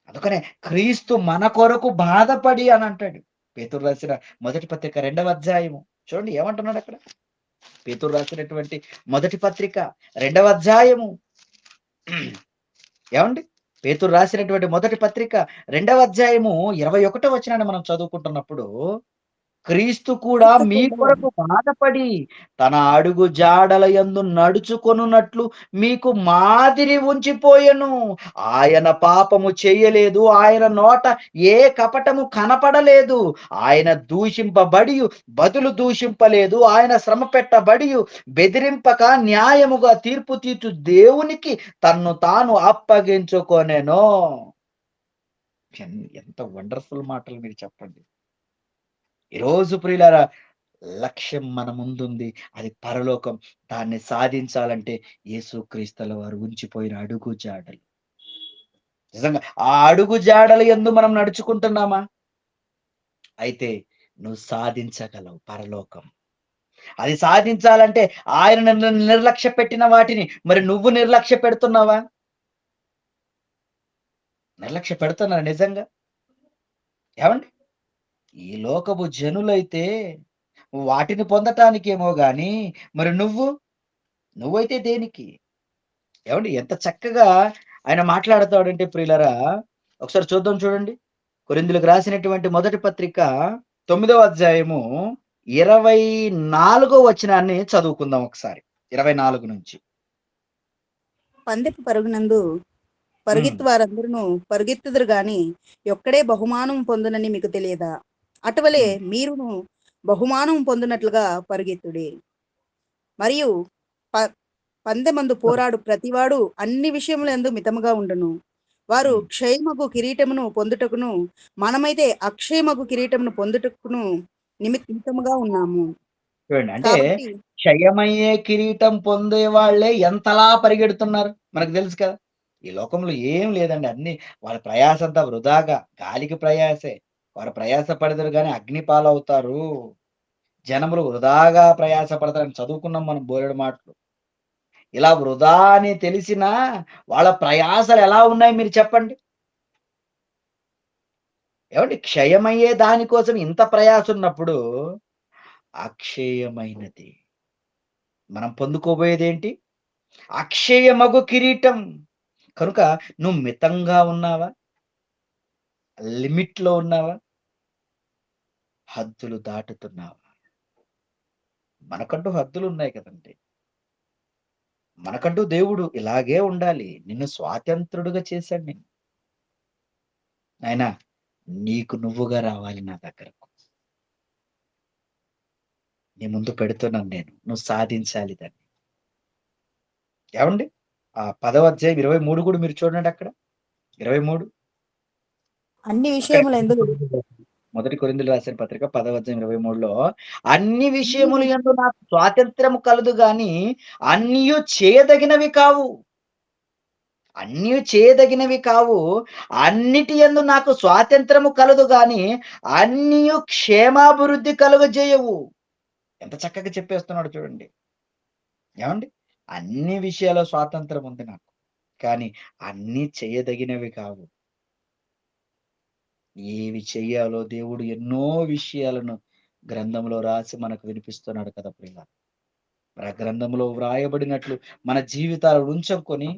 అందుకనే క్రీస్తు మన కొరకు బాధపడి అని అంటాడు. పేతురు రాసిన మొదటి పత్రిక 2వ అధ్యాయము. చూడండి ఏమంటున్నాడు అక్కడ. పేతురు రాసినటువంటి మొదటి పత్రిక 2వ అధ్యాయము. ఏమండి? పేతురు రాసినటువంటి మొదటి పత్రిక 2వ అధ్యాయము 21వ వచనాన్ని మనం చదువుకుంటున్నప్పుడు, క్రీస్తు కూడా మీ కొరకు బాధపడి తన అడుగు జాడల యందు నడుచుకొనున్నట్లు మీకు మాదిరి ఉంచిపోయెను. ఆయన పాపము చేయలేదు, ఆయన నోట ఏ కపటము కనపడలేదు. ఆయన దూషింపబడి బదులు దూషింపలేదు. ఆయన శ్రమ పెట్టబడి బెదిరింపక న్యాయముగా తీర్పు తీర్చు దేవునికి తన్ను తాను అప్పగించుకొనెను. ఎంత వండర్ఫుల్ మాటలు మీరు చెప్పండి. ఈరోజు ప్రియులారా, లక్ష్యం మన ముందుంది. అది పరలోకం. దాన్ని సాధించాలంటే యేసుక్రీస్తుల వారు ఉంచిపోయిన అడుగు జాడలు. నిజంగా ఆ అడుగు జాడల యందు మనం నడుచుకుంటున్నామా? అయితే నువ్వు సాధించగలవు పరలోకం. అది సాధించాలంటే ఆయన నిర్లక్ష్య పెట్టిన వాటిని మరి నువ్వు నిర్లక్ష్య పెడుతున్నావా? నిర్లక్ష్య పెడుతున్నారా నిజంగా? ఏమండి? ఈ లోకపు జనులైతే వాటిని పొందటానికేమో గాని, మరి నువ్వైతే దేనికి? ఏవండి ఎంత చక్కగా ఆయన మాట్లాడతాడంటే ప్రియులారా, ఒకసారి చూద్దాం చూడండి. కొరింథీయులకు రాసినటువంటి మొదటి పత్రిక 9వ అధ్యాయము 24వ వచనాన్ని చదువుకుందాం ఒకసారి. 24 నుంచి. పందెపు పరుగునందు పరుగెత్తు వారందరూ పరుగెత్తుదురు గాని ఒక్కడే బహుమానం పొందునని మీకు తెలియదా? అటువలే మీరును బహుమానం పొందినట్లుగా పరుగెత్తుడి. మరియు పందెమందు పోరాడు ప్రతివాడు అన్ని విషయములందు మితముగా ఉండును. వారు క్షయమగు కిరీటమును పొందుటకును, మనమైతే అక్షయమగు కిరీటమును పొందుటకును నిమిత్తముగా ఉన్నాము. చూడండి, అంటే కాబట్టి క్షయమయ్యే కిరీటం పొందే వాళ్ళే ఎంతలా పరిగెడుతున్నారు మనకు తెలుసు కదా. ఈ లోకంలో ఏం లేదండి, అన్ని వాళ్ళ ప్రయాస అంతా వృధాగా, గాలికి ప్రయాసే. వారు ప్రయాస పడతారు కానీ అగ్ని పాలవుతారు. జనములు వృధాగా ప్రయాస పడతారని చదువుకున్నాం మనం బోలెడు మాటలు. ఇలా వృధా అని తెలిసినా వాళ్ళ ప్రయాసలు ఎలా ఉన్నాయి మీరు చెప్పండి. ఏమండి? క్షయమయ్యే దానికోసం ఇంత ప్రయాస ఉన్నప్పుడు అక్షయమైనది మనం పొందుకోబోయేదేంటి? అక్షయమగు కిరీటం. కనుక నువ్వు మితంగా ఉన్నావా? లిమిట్‌లో ఉన్నావా? హద్దులు దాటుతున్నావా? మనకంటూ హద్దులున్నాయి కదండీ. మనకంటూ దేవుడు ఇలాగే ఉండాలి. నిన్ను స్వాతంత్రుడుగా చేశాడు నిన్ను. నాయనా, నీకు నువ్వుగా రావాలి నా దగ్గరకు. నీ ముందు పెడుతున్నాను నేను. నువ్వు సాధించాలి దాన్ని. ఏవండి? 10వ అధ్యాయం 23 కూడా మీరు చూడండి అక్కడ. 23 అన్ని అక్కడే విషయములందు మొదటి కొరింథీయులకు రాసిన పత్రిక 10వ అధ్యాయం 23లో అన్ని విషయములు యందు నాకు స్వాతంత్ర్యము కలదు గాని అన్నియు చేయదగినవి కావు. అన్నియు చేయదగినవి కావు. అన్నిటి యందు నాకు స్వాతంత్ర్యము కలదు గాని అన్నియు క్షేమాభివృద్ధి కలుగజేయవు. ఎంత చక్కగా చెప్పేస్తున్నాడు చూడండి. ఏమండి? అన్ని విషయాల్లో స్వాతంత్రం ఉంది నాకు. కానీ అన్నీ చేయదగినవి కావు. ఏవి చెయ్యాలో దేవుడు ఎన్నో విషయాలను గ్రంథంలో రాసి మనకు వినిపిస్తున్నాడు కదా ప్రియులారా. మరి ఆ గ్రంథంలో వ్రాయబడినట్లు మన జీవితాలను ఉంచుకొని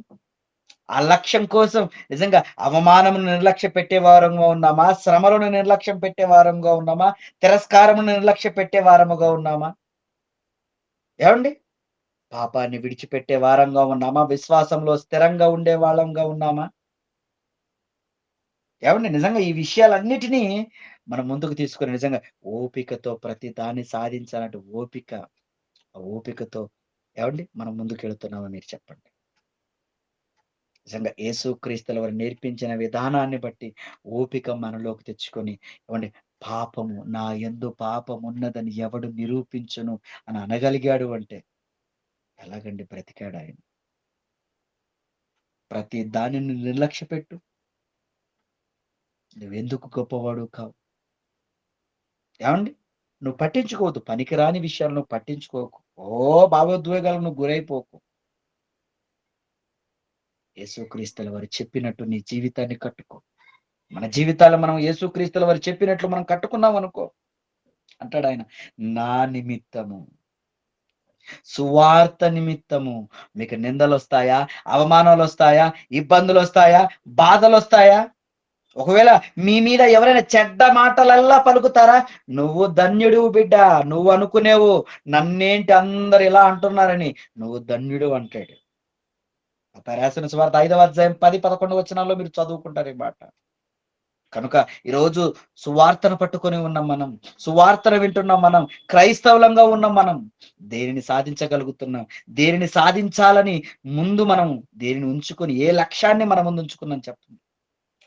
ఆ లక్ష్యం కోసం నిజంగా అవమానమును నిర్లక్ష్య పెట్టే వారంగా ఉన్నామా? శ్రమలను నిర్లక్ష్యం పెట్టే వారంగా ఉన్నామా? తిరస్కారమును నిర్లక్ష్య పెట్టే వారముగా ఉన్నామా? ఏవండి? పాపాన్ని విడిచిపెట్టే వారంగా ఉన్నామా? విశ్వాసంలో స్థిరంగా ఉండే వాళ్ళంగా ఉన్నామా? ఏవండి నిజంగా ఈ విషయాలన్నిటిని మనం ముందుకు తీసుకొని నిజంగా ఓపికతో ప్రతి దాన్ని సాధించాలంటే ఓపిక, ఆ ఓపికతో ఏవండి మనం ముందుకెళ్తున్నామా మీరు చెప్పండి? నిజంగా యేసుక్రీస్తుల వారు నేర్పించిన విధానాన్ని బట్టి ఓపిక మనలోకి తెచ్చుకొని ఏవండి పాపము నా యందు పాపమున్నదని ఎవడు నిరూపించును అని అనగలిగాడు అంటే ఎలాగండి బ్రతికాడాయన? ప్రతి దానిని నిర్లక్ష్యపెట్టు. నువ్వెందుకు గొప్పవాడు కావు. ఏవండి? నువ్వు పట్టించుకోవద్దు. పనికిరాని విషయాలు నువ్వు పట్టించుకోకు. భావోద్వేగాలకు నువ్వు గురైపోకు. యేసుక్రీస్తుల వారు చెప్పినట్టు నీ జీవితాన్ని కట్టుకో. మన జీవితాలు మనం యేసుక్రీస్తుల వారు చెప్పినట్లు మనం కట్టుకున్నామనుకో అంటాడాయన, నా నిమిత్తము, సువార్త నిమిత్తము మీకు నిందలొస్తాయా? అవమానాలొస్తాయా? ఇబ్బందులొస్తాయా? బాధలొస్తాయా? ఒకవేళ మీ మీద ఎవరైనా చెడ్డ మాటలల్లా పలుకుతారా? నువ్వు ధన్యుడివి బిడ్డ. నువ్వు అనుకునేవు నన్నేంటి అందరు ఇలా అంటున్నారని. నువ్వు ధన్యుడు అంటాడు. మత్తయి రాసిన సువార్త 5వ అధ్యాయం 10, 11 వచనాల్లో మీరు చదువుకుంటారు ఈ మాట. కనుక ఈరోజు సువార్తను పట్టుకొని ఉన్నాం మనం. సువార్తను వింటున్నాం మనం. క్రైస్తవులంగా ఉన్నాం మనం. దేనిని సాధించగలుగుతున్నాం? దేనిని సాధించాలని ముందు మనం దేనిని ఉంచుకొని ఏ లక్ష్యాన్ని మన ముందు ఉంచుకున్నాం చెప్పండి.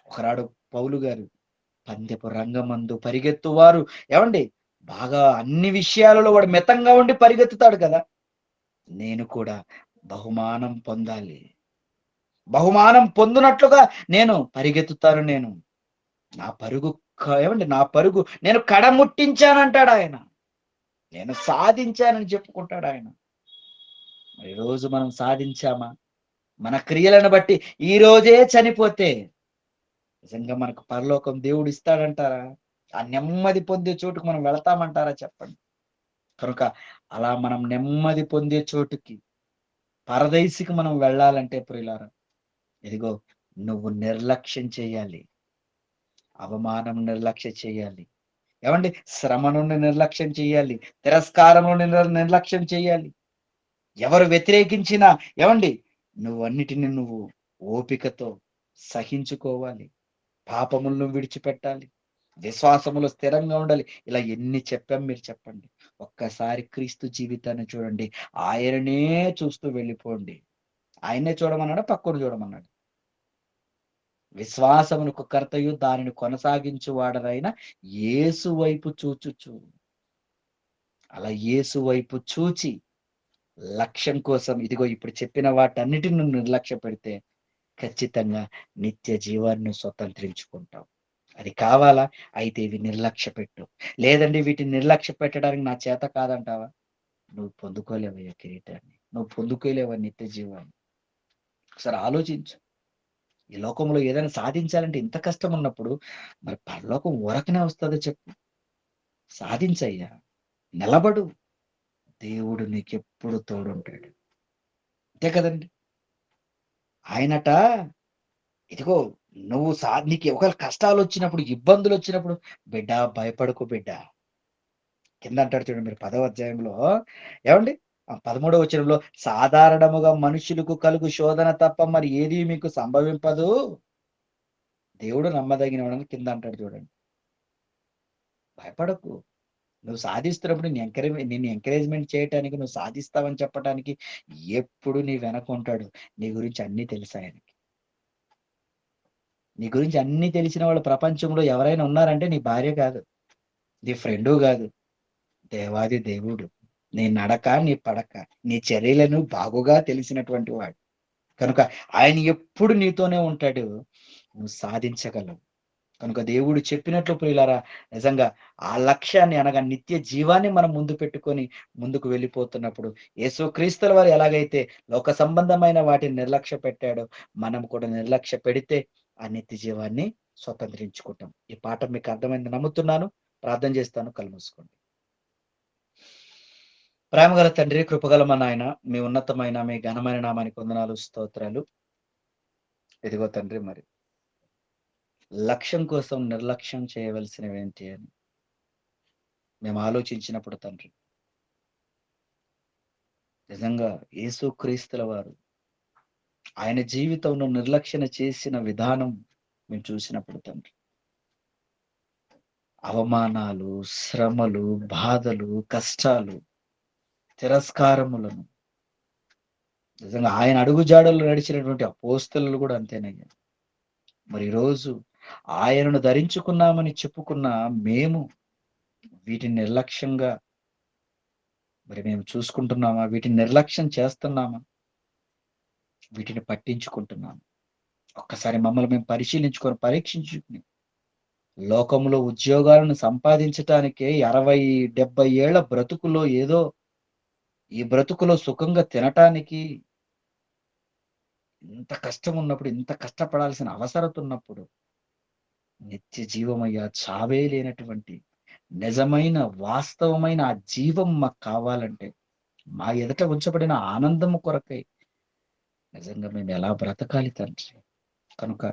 ఒకనాడు పౌలు గారు పందెపు రంగమందు పరిగెత్తువారు ఏవండి బాగా అన్ని విషయాలలో వాడు మితంగా ఉండి పరిగెత్తుతాడు కదా! నేను కూడా బహుమానం పొందాలి. బహుమానం పొందునట్లుగా నేను పరిగెత్తుతాను నేను. నా పరుగు ఏవండి నా పరుగు నేను కడముట్టించానంటాడాయన. నేను సాధించానని చెప్పుకుంటాడాయన. మరి ఈరోజు మనం సాధించామా? మన క్రియలను బట్టి ఈ రోజే చనిపోతే నిజంగా మనకు పరలోకం దేవుడు ఇస్తాడంటారా? ఆ నెమ్మది పొందే చోటుకు మనం వెళతామంటారా చెప్పండి? కనుక అలా మనం నెమ్మది పొందే చోటుకి పరదైసికి మనం వెళ్ళాలంటే ప్రియులారా, ఇదిగో నువ్వు నిర్లక్ష్యం చేయాలి. అవమానం నిర్లక్ష్యం చేయాలి. ఏవండి శ్రమ నుండి నిర్లక్ష్యం చేయాలి. తిరస్కారం నుండి నిర్లక్ష్యం చేయాలి. ఎవరు వ్యతిరేకించినా ఏవండి నువ్వన్నిటిని నువ్వు ఓపికతో సహించుకోవాలి. పాపములను విడిచిపెట్టాలి. విశ్వాసములో స్థిరంగా ఉండాలి. ఇలా ఎన్ని చెప్పాం మీరు చెప్పండి. ఒక్కసారి క్రీస్తు జీవితాన్ని చూడండి. ఆయననే చూస్తూ వెళ్ళిపోండి. ఆయన్నే చూడమన్నాడా? పక్కను చూడమన్నాడా? విశ్వాసమునకు కర్తయు దానిని కొనసాగించువాడనైన యేసు వైపు చూచుచు. అలా యేసు వైపు చూచి లక్ష్యం కోసం ఇదిగో ఇప్పుడు చెప్పిన వాటన్నిటిని నిర్లక్ష్య పెడితే ఖచ్చితంగా నిత్య జీవాన్ని స్వతంత్రించుకుంటాం. అది కావాలా? అయితే ఇవి నిర్లక్ష్య పెట్టు. లేదండి వీటిని నిర్లక్ష్య పెట్టడానికి నా చేత కాదంటావా? నువ్వు పొందుకోలేవయ్యా కిరీటాన్ని. నువ్వు పొందుకోలేవా నిత్య జీవాన్ని. ఒకసారి ఆలోచించు. ఈ లోకంలో ఏదైనా సాధించాలంటే ఇంత కష్టం ఉన్నప్పుడు మరి పరలోకం ఊరకనే వస్తదో చెప్పు. సాధించయ్యా. నిలబడు. దేవుడు నీకెప్పుడు తోడుంటాడు. అంతే కదండి. ఆయనట ఇదిగో నువ్వు నీకు ఒకవేళ కష్టాలొచ్చినప్పుడు, ఇబ్బందులొచ్చినప్పుడు బిడ్డ భయపడకు బిడ్డ. కింద అంటాడు చూడండి మీరు 10వ అధ్యాయంలో ఏవండి 13వ వచనంలో సాధారణముగా మనుషులకు కలుగు శోధన తప్ప మరి ఏది మీకు సంభవింపదు. దేవుడు నమ్మదగినవాడని కింద అంటాడు చూడండి. భయపడకు. నువ్వు సాధిస్తున్నప్పుడు నిన్ను ఎంకరేజ్‌మెంట్ చేయటానికి, నువ్వు సాధిస్తావని చెప్పటానికి ఎప్పుడు నీ వెనక ఉంటాడు. నీ గురించి అన్నీ తెలుసు ఆయనకి. నీ గురించి అన్నీ తెలిసిన వాళ్ళు ప్రపంచంలో ఎవరైనా ఉన్నారంటే నీ భార్య కాదు. నీ ఫ్రెండు గాదు. దేవాది దేవుడు. నీ నడక, నీ పడక, నీ చర్యలను బాగుగా తెలిసినటువంటి వాడు. కనుక ఆయన ఎప్పుడు నీతోనే ఉంటాడు. నువ్వు సాధించగలవు. కనుక దేవుడు చెప్పినట్లు ప్రియులారా నిజంగా ఆ లక్ష్యాన్ని అనగా నిత్య జీవాన్ని మనం ముందు పెట్టుకొని ముందుకు వెళ్ళిపోతున్నప్పుడు యేసుక్రీస్తుల వారు ఎలాగైతే లోక సంబంధమైన వాటిని నిర్లక్ష్య పెట్టాడో మనం కూడా నిర్లక్ష్య పెడితే ఆ నిత్య జీవాన్ని స్వతంత్రించుకుంటాం. ఈ పాఠం మీకు అర్థమైంది నమ్ముతున్నాను. ప్రార్థన చేస్తాను. కళ్ళు మూసుకోండి. ప్రేమగల తండ్రి, కృపగల మా నాయన, మీ ఉన్నతమైన మీ ఘనమైన నామానికి వందనాలు, స్తోత్రాలు. ఇదిగో తండ్రి మరి లక్ష్యం కోసం నిర్లక్ష్యం చేయవలసినవేంటి అని మేము ఆలోచించినప్పుడు తండ్రి, నిజంగా యేసుక్రీస్తుల వారు ఆయన జీవితంలో నిర్లక్ష్యం చేసిన విధానం మేము చూసినప్పుడు తండ్రి, అవమానాలు, శ్రమలు, బాధలు, కష్టాలు, తిరస్కారములను, నిజంగా ఆయన అడుగుజాడలు నడిచినటువంటి అపోస్తలులు కూడా అంతేనయ్యా. మరి ఈరోజు ఆయనను ధరించుకున్నామని చెప్పుకున్న మేము వీటిని నిర్లక్ష్యంగా మరి మేము చూసుకుంటున్నామా? వీటిని నిర్లక్ష్యం చేస్తున్నామా? వీటిని పట్టించుకుంటున్నామా? ఒక్కసారి మమ్మల్ని మేము పరిశీలించుకొని పరీక్షించుకుని, లోకంలో ఉద్యోగాలను సంపాదించటానికే 60-70 ఏళ్ల బ్రతుకులో ఏదో ఈ బ్రతుకులో సుఖంగా తినటానికి ఇంత కష్టం ఉన్నప్పుడు, ఇంత కష్టపడాల్సిన అవసరత ఉన్నప్పుడు, నిత్య జీవమయ్యా, చావే లేనటువంటి నిజమైన వాస్తవమైన ఆ జీవం మాకు కావాలంటే, మా ఎదుట ఉంచబడిన ఆనందము కొరకై నిజంగా మేము ఎలా బ్రతకాలి తండ్రి? కనుక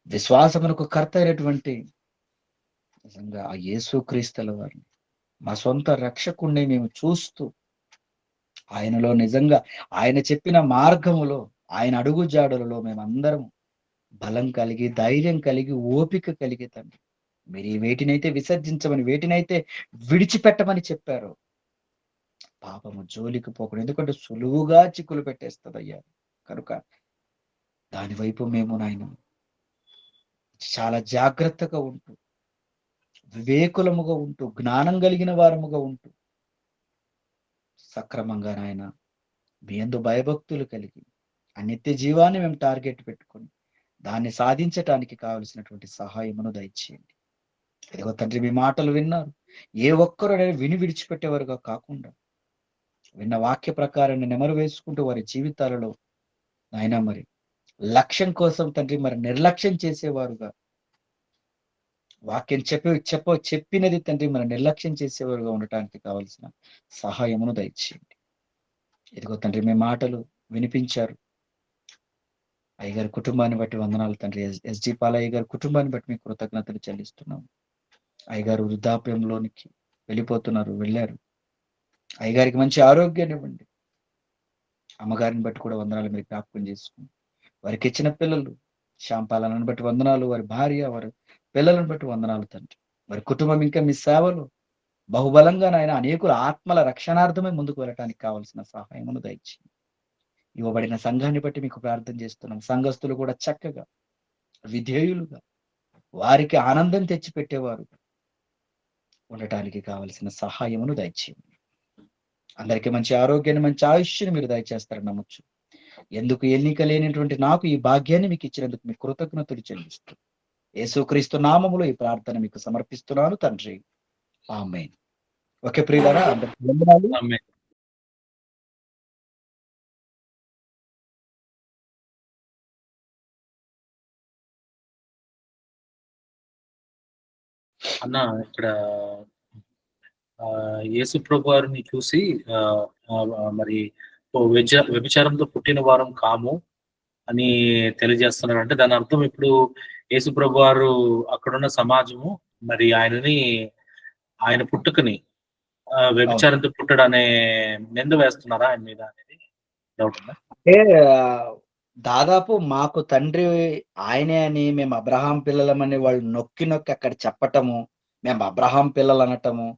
విశ్వాసమునకు కర్త అయినటువంటి నిజంగా ఆ యేసుక్రీస్తుల వారిని మా సొంత రక్షకుణ్ణి మేము చూస్తూ, ఆయనలో నిజంగా ఆయన చెప్పిన మార్గములో, ఆయన అడుగు జాడలలో మేమందరం బలం కలిగి, ధైర్యం కలిగి, ఓపిక కలిగి తండ్రి, మీరు ఈ వేటినైతే విసర్జించమని, వేటినైతే విడిచిపెట్టమని చెప్పారో పాపము జోలికి పోకూడదు. ఎందుకంటే సులువుగా చిక్కులు పెట్టేస్తుందయ్యా. కనుక దాని వైపు మేము నాయన చాలా జాగ్రత్తగా ఉంటూ, వివేకులముగా ఉంటూ, జ్ఞానం కలిగిన వారముగా ఉంటూ, సక్రమంగా నాయన మీ యందు భయభక్తులు కలిగి ఆ నిత్య జీవాన్ని మేము టార్గెట్ పెట్టుకొని దాన్ని సాధించటానికి కావలసినటువంటి సహాయమును దయచేయండి. ఇదిగో తండ్రి, మీ మాటలు విన్నారు, ఏ ఒక్కరు విని విడిచిపెట్టేవారుగా కాకుండా, విన్న వాక్య ప్రకారాన్ని నెమరు వేసుకుంటూ వారి జీవితాలలో నాయన మరి లక్ష్యం కోసం తండ్రి మరి నిర్లక్ష్యం చేసేవారుగా, వాక్యం చెప్పినది తండ్రి మరి నిర్లక్ష్యం చేసేవారుగా ఉండటానికి కావలసిన సహాయమును దయచేయండి. ఇదిగో తండ్రి, మీ మాటలు వినిపించారు. అయ్యగారి కుటుంబాన్ని బట్టి వందనాలు తండ్రి. ఎస్జి పాలయ్య గారి కుటుంబాన్ని బట్టి మీ కృతజ్ఞతలు చెల్లిస్తున్నాం. అయ్యగారు వృద్ధాప్యంలోనికి వెళ్ళారు. అయ్యగారికి మంచి ఆరోగ్యాన్ని ఇవ్వండి. అమ్మగారిని బట్టి కూడా వందనాలు మీరు జ్ఞాపకం చేసుకుని, వారికి ఇచ్చిన పిల్లలు శాంపాలను బట్టి వందనాలు, వారి భార్య, వారి పిల్లలను బట్టి వందనాలు తండ్రి. వారి కుటుంబం ఇంకా మీ సేవలు బహుబలంగా నాయన అనేకుల ఆత్మల రక్షణార్థమే ముందుకు వెళ్ళటానికి కావలసిన సహాయమును దయచేయండి. ఇవ్వబడిన సంఘాన్ని బట్టి మీకు ప్రార్థన చేస్తున్నాం. సంఘస్థులు కూడా చక్కగా విధేయులుగా వారికి ఆనందం తెచ్చిపెట్టేవారు ఉండటానికి కావలసిన సహాయమును దయచేయండి. అందరికీ మంచి ఆరోగ్యాన్ని, మంచి ఆయుష్ని మీరు దయచేస్తారని నమ్మొచ్చు. ఎందుకు ఎన్నిక లేనటువంటి నాకు ఈ భాగ్యాన్ని మీకు ఇచ్చినందుకు మీ కృతజ్ఞతలు చెల్లిస్తూ యేసుక్రీస్తు నామములో ఈ ప్రార్థన మీకు సమర్పిస్తున్నాను తండ్రి. ఆమేన్. ఓకే ప్రియులారా, అందరికీ వందనాలు. ఆమేన్. అన్న ఇక్కడ యేసు ప్రభు వారిని చూసి మరి వ్యభిచారంతో పుట్టిన వారం కాము అని తెలియజేస్తున్నారు. అంటే దాని అర్థం ఇప్పుడు యేసు ప్రభు వారు అక్కడున్న సమాజము మరి ఆయన పుట్టుకని వ్యభిచారంతో పుట్టడు అనే నింద వేస్తున్నారా ఆయన మీద అనేది డౌట్ ఉందా? అంటే దాదాపు మాకు తండ్రి ఆయనే అని మేము అబ్రహాం పిల్లలమని వాళ్ళు నొక్కి అక్కడ చెప్పటము, మేము అబ్రహాం పిల్లలు అనటము,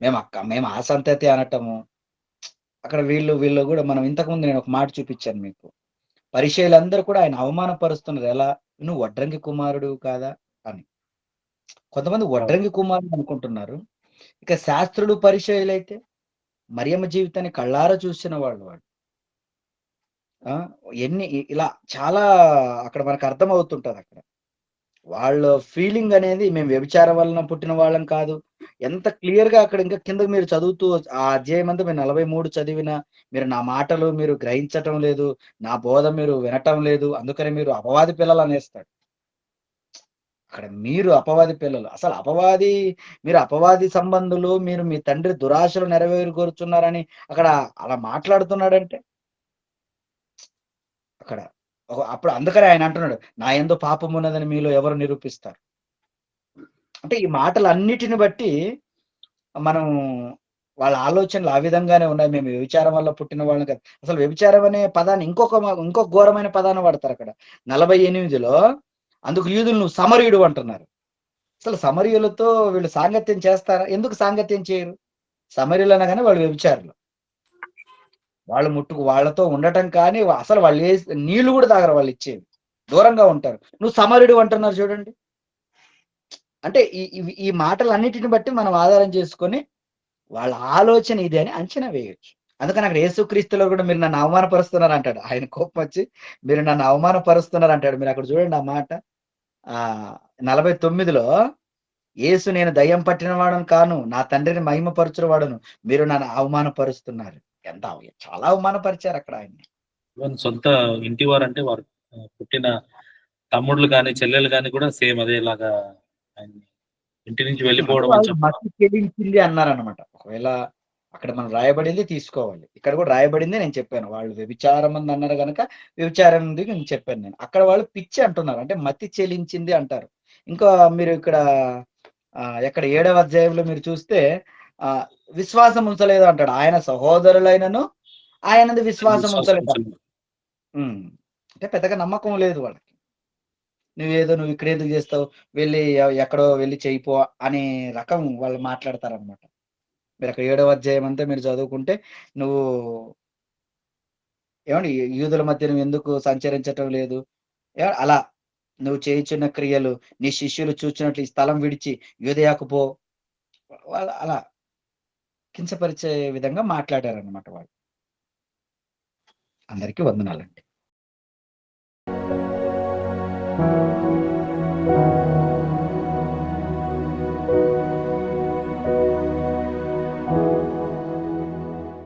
మేము ఆ సంతతి అనటము. అక్కడ వీళ్ళు కూడా మనం ఇంతకుముందు నేను ఒక మాట చూపించాను మీకు. పరిచయులందరూ కూడా ఆయన అవమానపరుస్తున్నారు. ఎలా? నువ్వు వడ్రంగి కుమారుడు కాదా అని. కొంతమంది వడ్రంగి కుమారుడు అనుకుంటున్నారు. ఇక శాస్త్రులు పరిచయులైతే మరియమ్మ జీవితాన్ని కళ్ళారా చూసిన వాళ్ళు. ఇలా చాలా అక్కడ మనకు అర్థం అవుతుంటది. అక్కడ వాళ్ళ ఫీలింగ్ అనేది మేము వ్యభిచారం వలన పుట్టిన వాళ్ళం కాదు. ఎంత క్లియర్ గా అక్కడ ఇంకా కిందకి మీరు చదువుతూ ఆ అధ్యాయం అంతా మీరు 43 చదివినా మీరు నా మాటలు మీరు గ్రహించటం లేదు, నా బోధ మీరు వినటం లేదు, అందుకని మీరు అపవాది పిల్లలు అనేస్తాడు. అక్కడ మీరు అపవాది పిల్లలు. అసలు మీరు అపవాది సంబంధులు, మీరు మీ తండ్రి దురాశలు నెరవేరుకోరుచున్నారని అక్కడ అలా మాట్లాడుతున్నాడంటే అక్కడ అప్పుడు అందుకనే ఆయన అంటున్నాడు, నా యందు పాపం ఉన్నదని మీలో ఎవరు నిరూపిస్తారు? అంటే ఈ మాటలన్నిటిని బట్టి మనం వాళ్ళ ఆలోచనలు ఆ విధంగానే ఉన్నాయి. మేము వ్యభిచారం వల్ల పుట్టిన వాళ్ళం కాదు. అసలు వ్యభిచారం అనే పదాన్ని ఇంకొక ఘోరమైన పదాన్ని వాడతారు అక్కడ. 48లో అందుకు యూదులు నువ్వు సమరయుడు అంటున్నారు. అసలు సమరయులతో వీళ్ళు సాంగత్యం చేస్తారా? ఎందుకు సాంగత్యం చేయరు? సమరయులు అనగానే వాళ్ళు వ్యభిచారులు. వాళ్ళతో ఉండటం కానీ అసలు వాళ్ళు నీళ్లు కూడా తాగరు వాళ్ళు ఇచ్చేవి. దూరంగా ఉంటారు. నువ్వు సమరయుడు అంటున్నారు చూడండి. అంటే ఈ మాటలన్నిటిని బట్టి మనం ఆధారం చేసుకొని వాళ్ళ ఆలోచన ఇది అని అంచనా వేయొచ్చు. అందుకని అక్కడ యేసుక్రీస్తులో కూడా మీరు నన్ను అవమానపరుస్తున్నారు అంటాడు. ఆయన కోపం వచ్చి మీరు నన్ను అవమానపరుస్తున్నారు అంటాడు. మీరు అక్కడ చూడండి ఆ మాట. 49లో యేసు నేను దయ్యం పట్టిన వాడను కాను, నా తండ్రిని మహిమపరచున వాడను, మీరు నన్ను అవమానపరుస్తున్నారు. చాలా అవమానపరిచారు అక్కడ ఆయన్ని. సొంత ఇంటి వారంటే వారు పుట్టిన తమ్ముళ్ళు గాని చెల్లెలు గాని కూడా సేమ్ అదేలాగా ఆయన్ని ఇంటి నుంచి వెళ్ళిపోవడం అని చెప్పడం. మతి చెలించింది అన్నారనమాట. ఒకవేళ అక్కడ మనం రాయబడింది తీసుకోవాలి. ఇక్కడ కూడా రాయబడింది నేను చెప్పాను. వాళ్ళు వ్యభిచారం అని అన్నారు గనక వ్యభిచారం ఉంది నేను చెప్పాను నేను. అక్కడ వాళ్ళు పిచ్చి అంటున్నారు. అంటే మతి చెలించింది అంటారు. ఇంకా మీరు ఇక్కడ ఎక్కడ 7వ అధ్యాయంలో మీరు చూస్తే విశ్వాసం ఉంచలేదు అంటాడు. ఆయన సహోదరులైనను ఆయనది విశ్వాసం ఉంచలేదు. అంటే పెద్దగా నమ్మకం లేదు వాళ్ళకి. నువ్వు ఇక్కడ ఎందుకు చేస్తావు, వెళ్ళి ఎక్కడో వెళ్ళి చేయిపో అనే రకం వాళ్ళు మాట్లాడతారనమాట. మీరు అక్కడ 7వ అధ్యాయం అంతా మీరు చదువుకుంటే నువ్వు ఏమండి యూదుల మధ్య నువ్వు ఎందుకు సంచరించటం లేదు, అలా నువ్వు చేయుచున్న క్రియలు నీ శిష్యులు చూచినట్లు ఈ స్థలం విడిచి యూదయకు పో, అలా కించపరిచే విధంగా మాట్లాడారనమాట వాళ్ళు. అందరికీ వందనాలండి.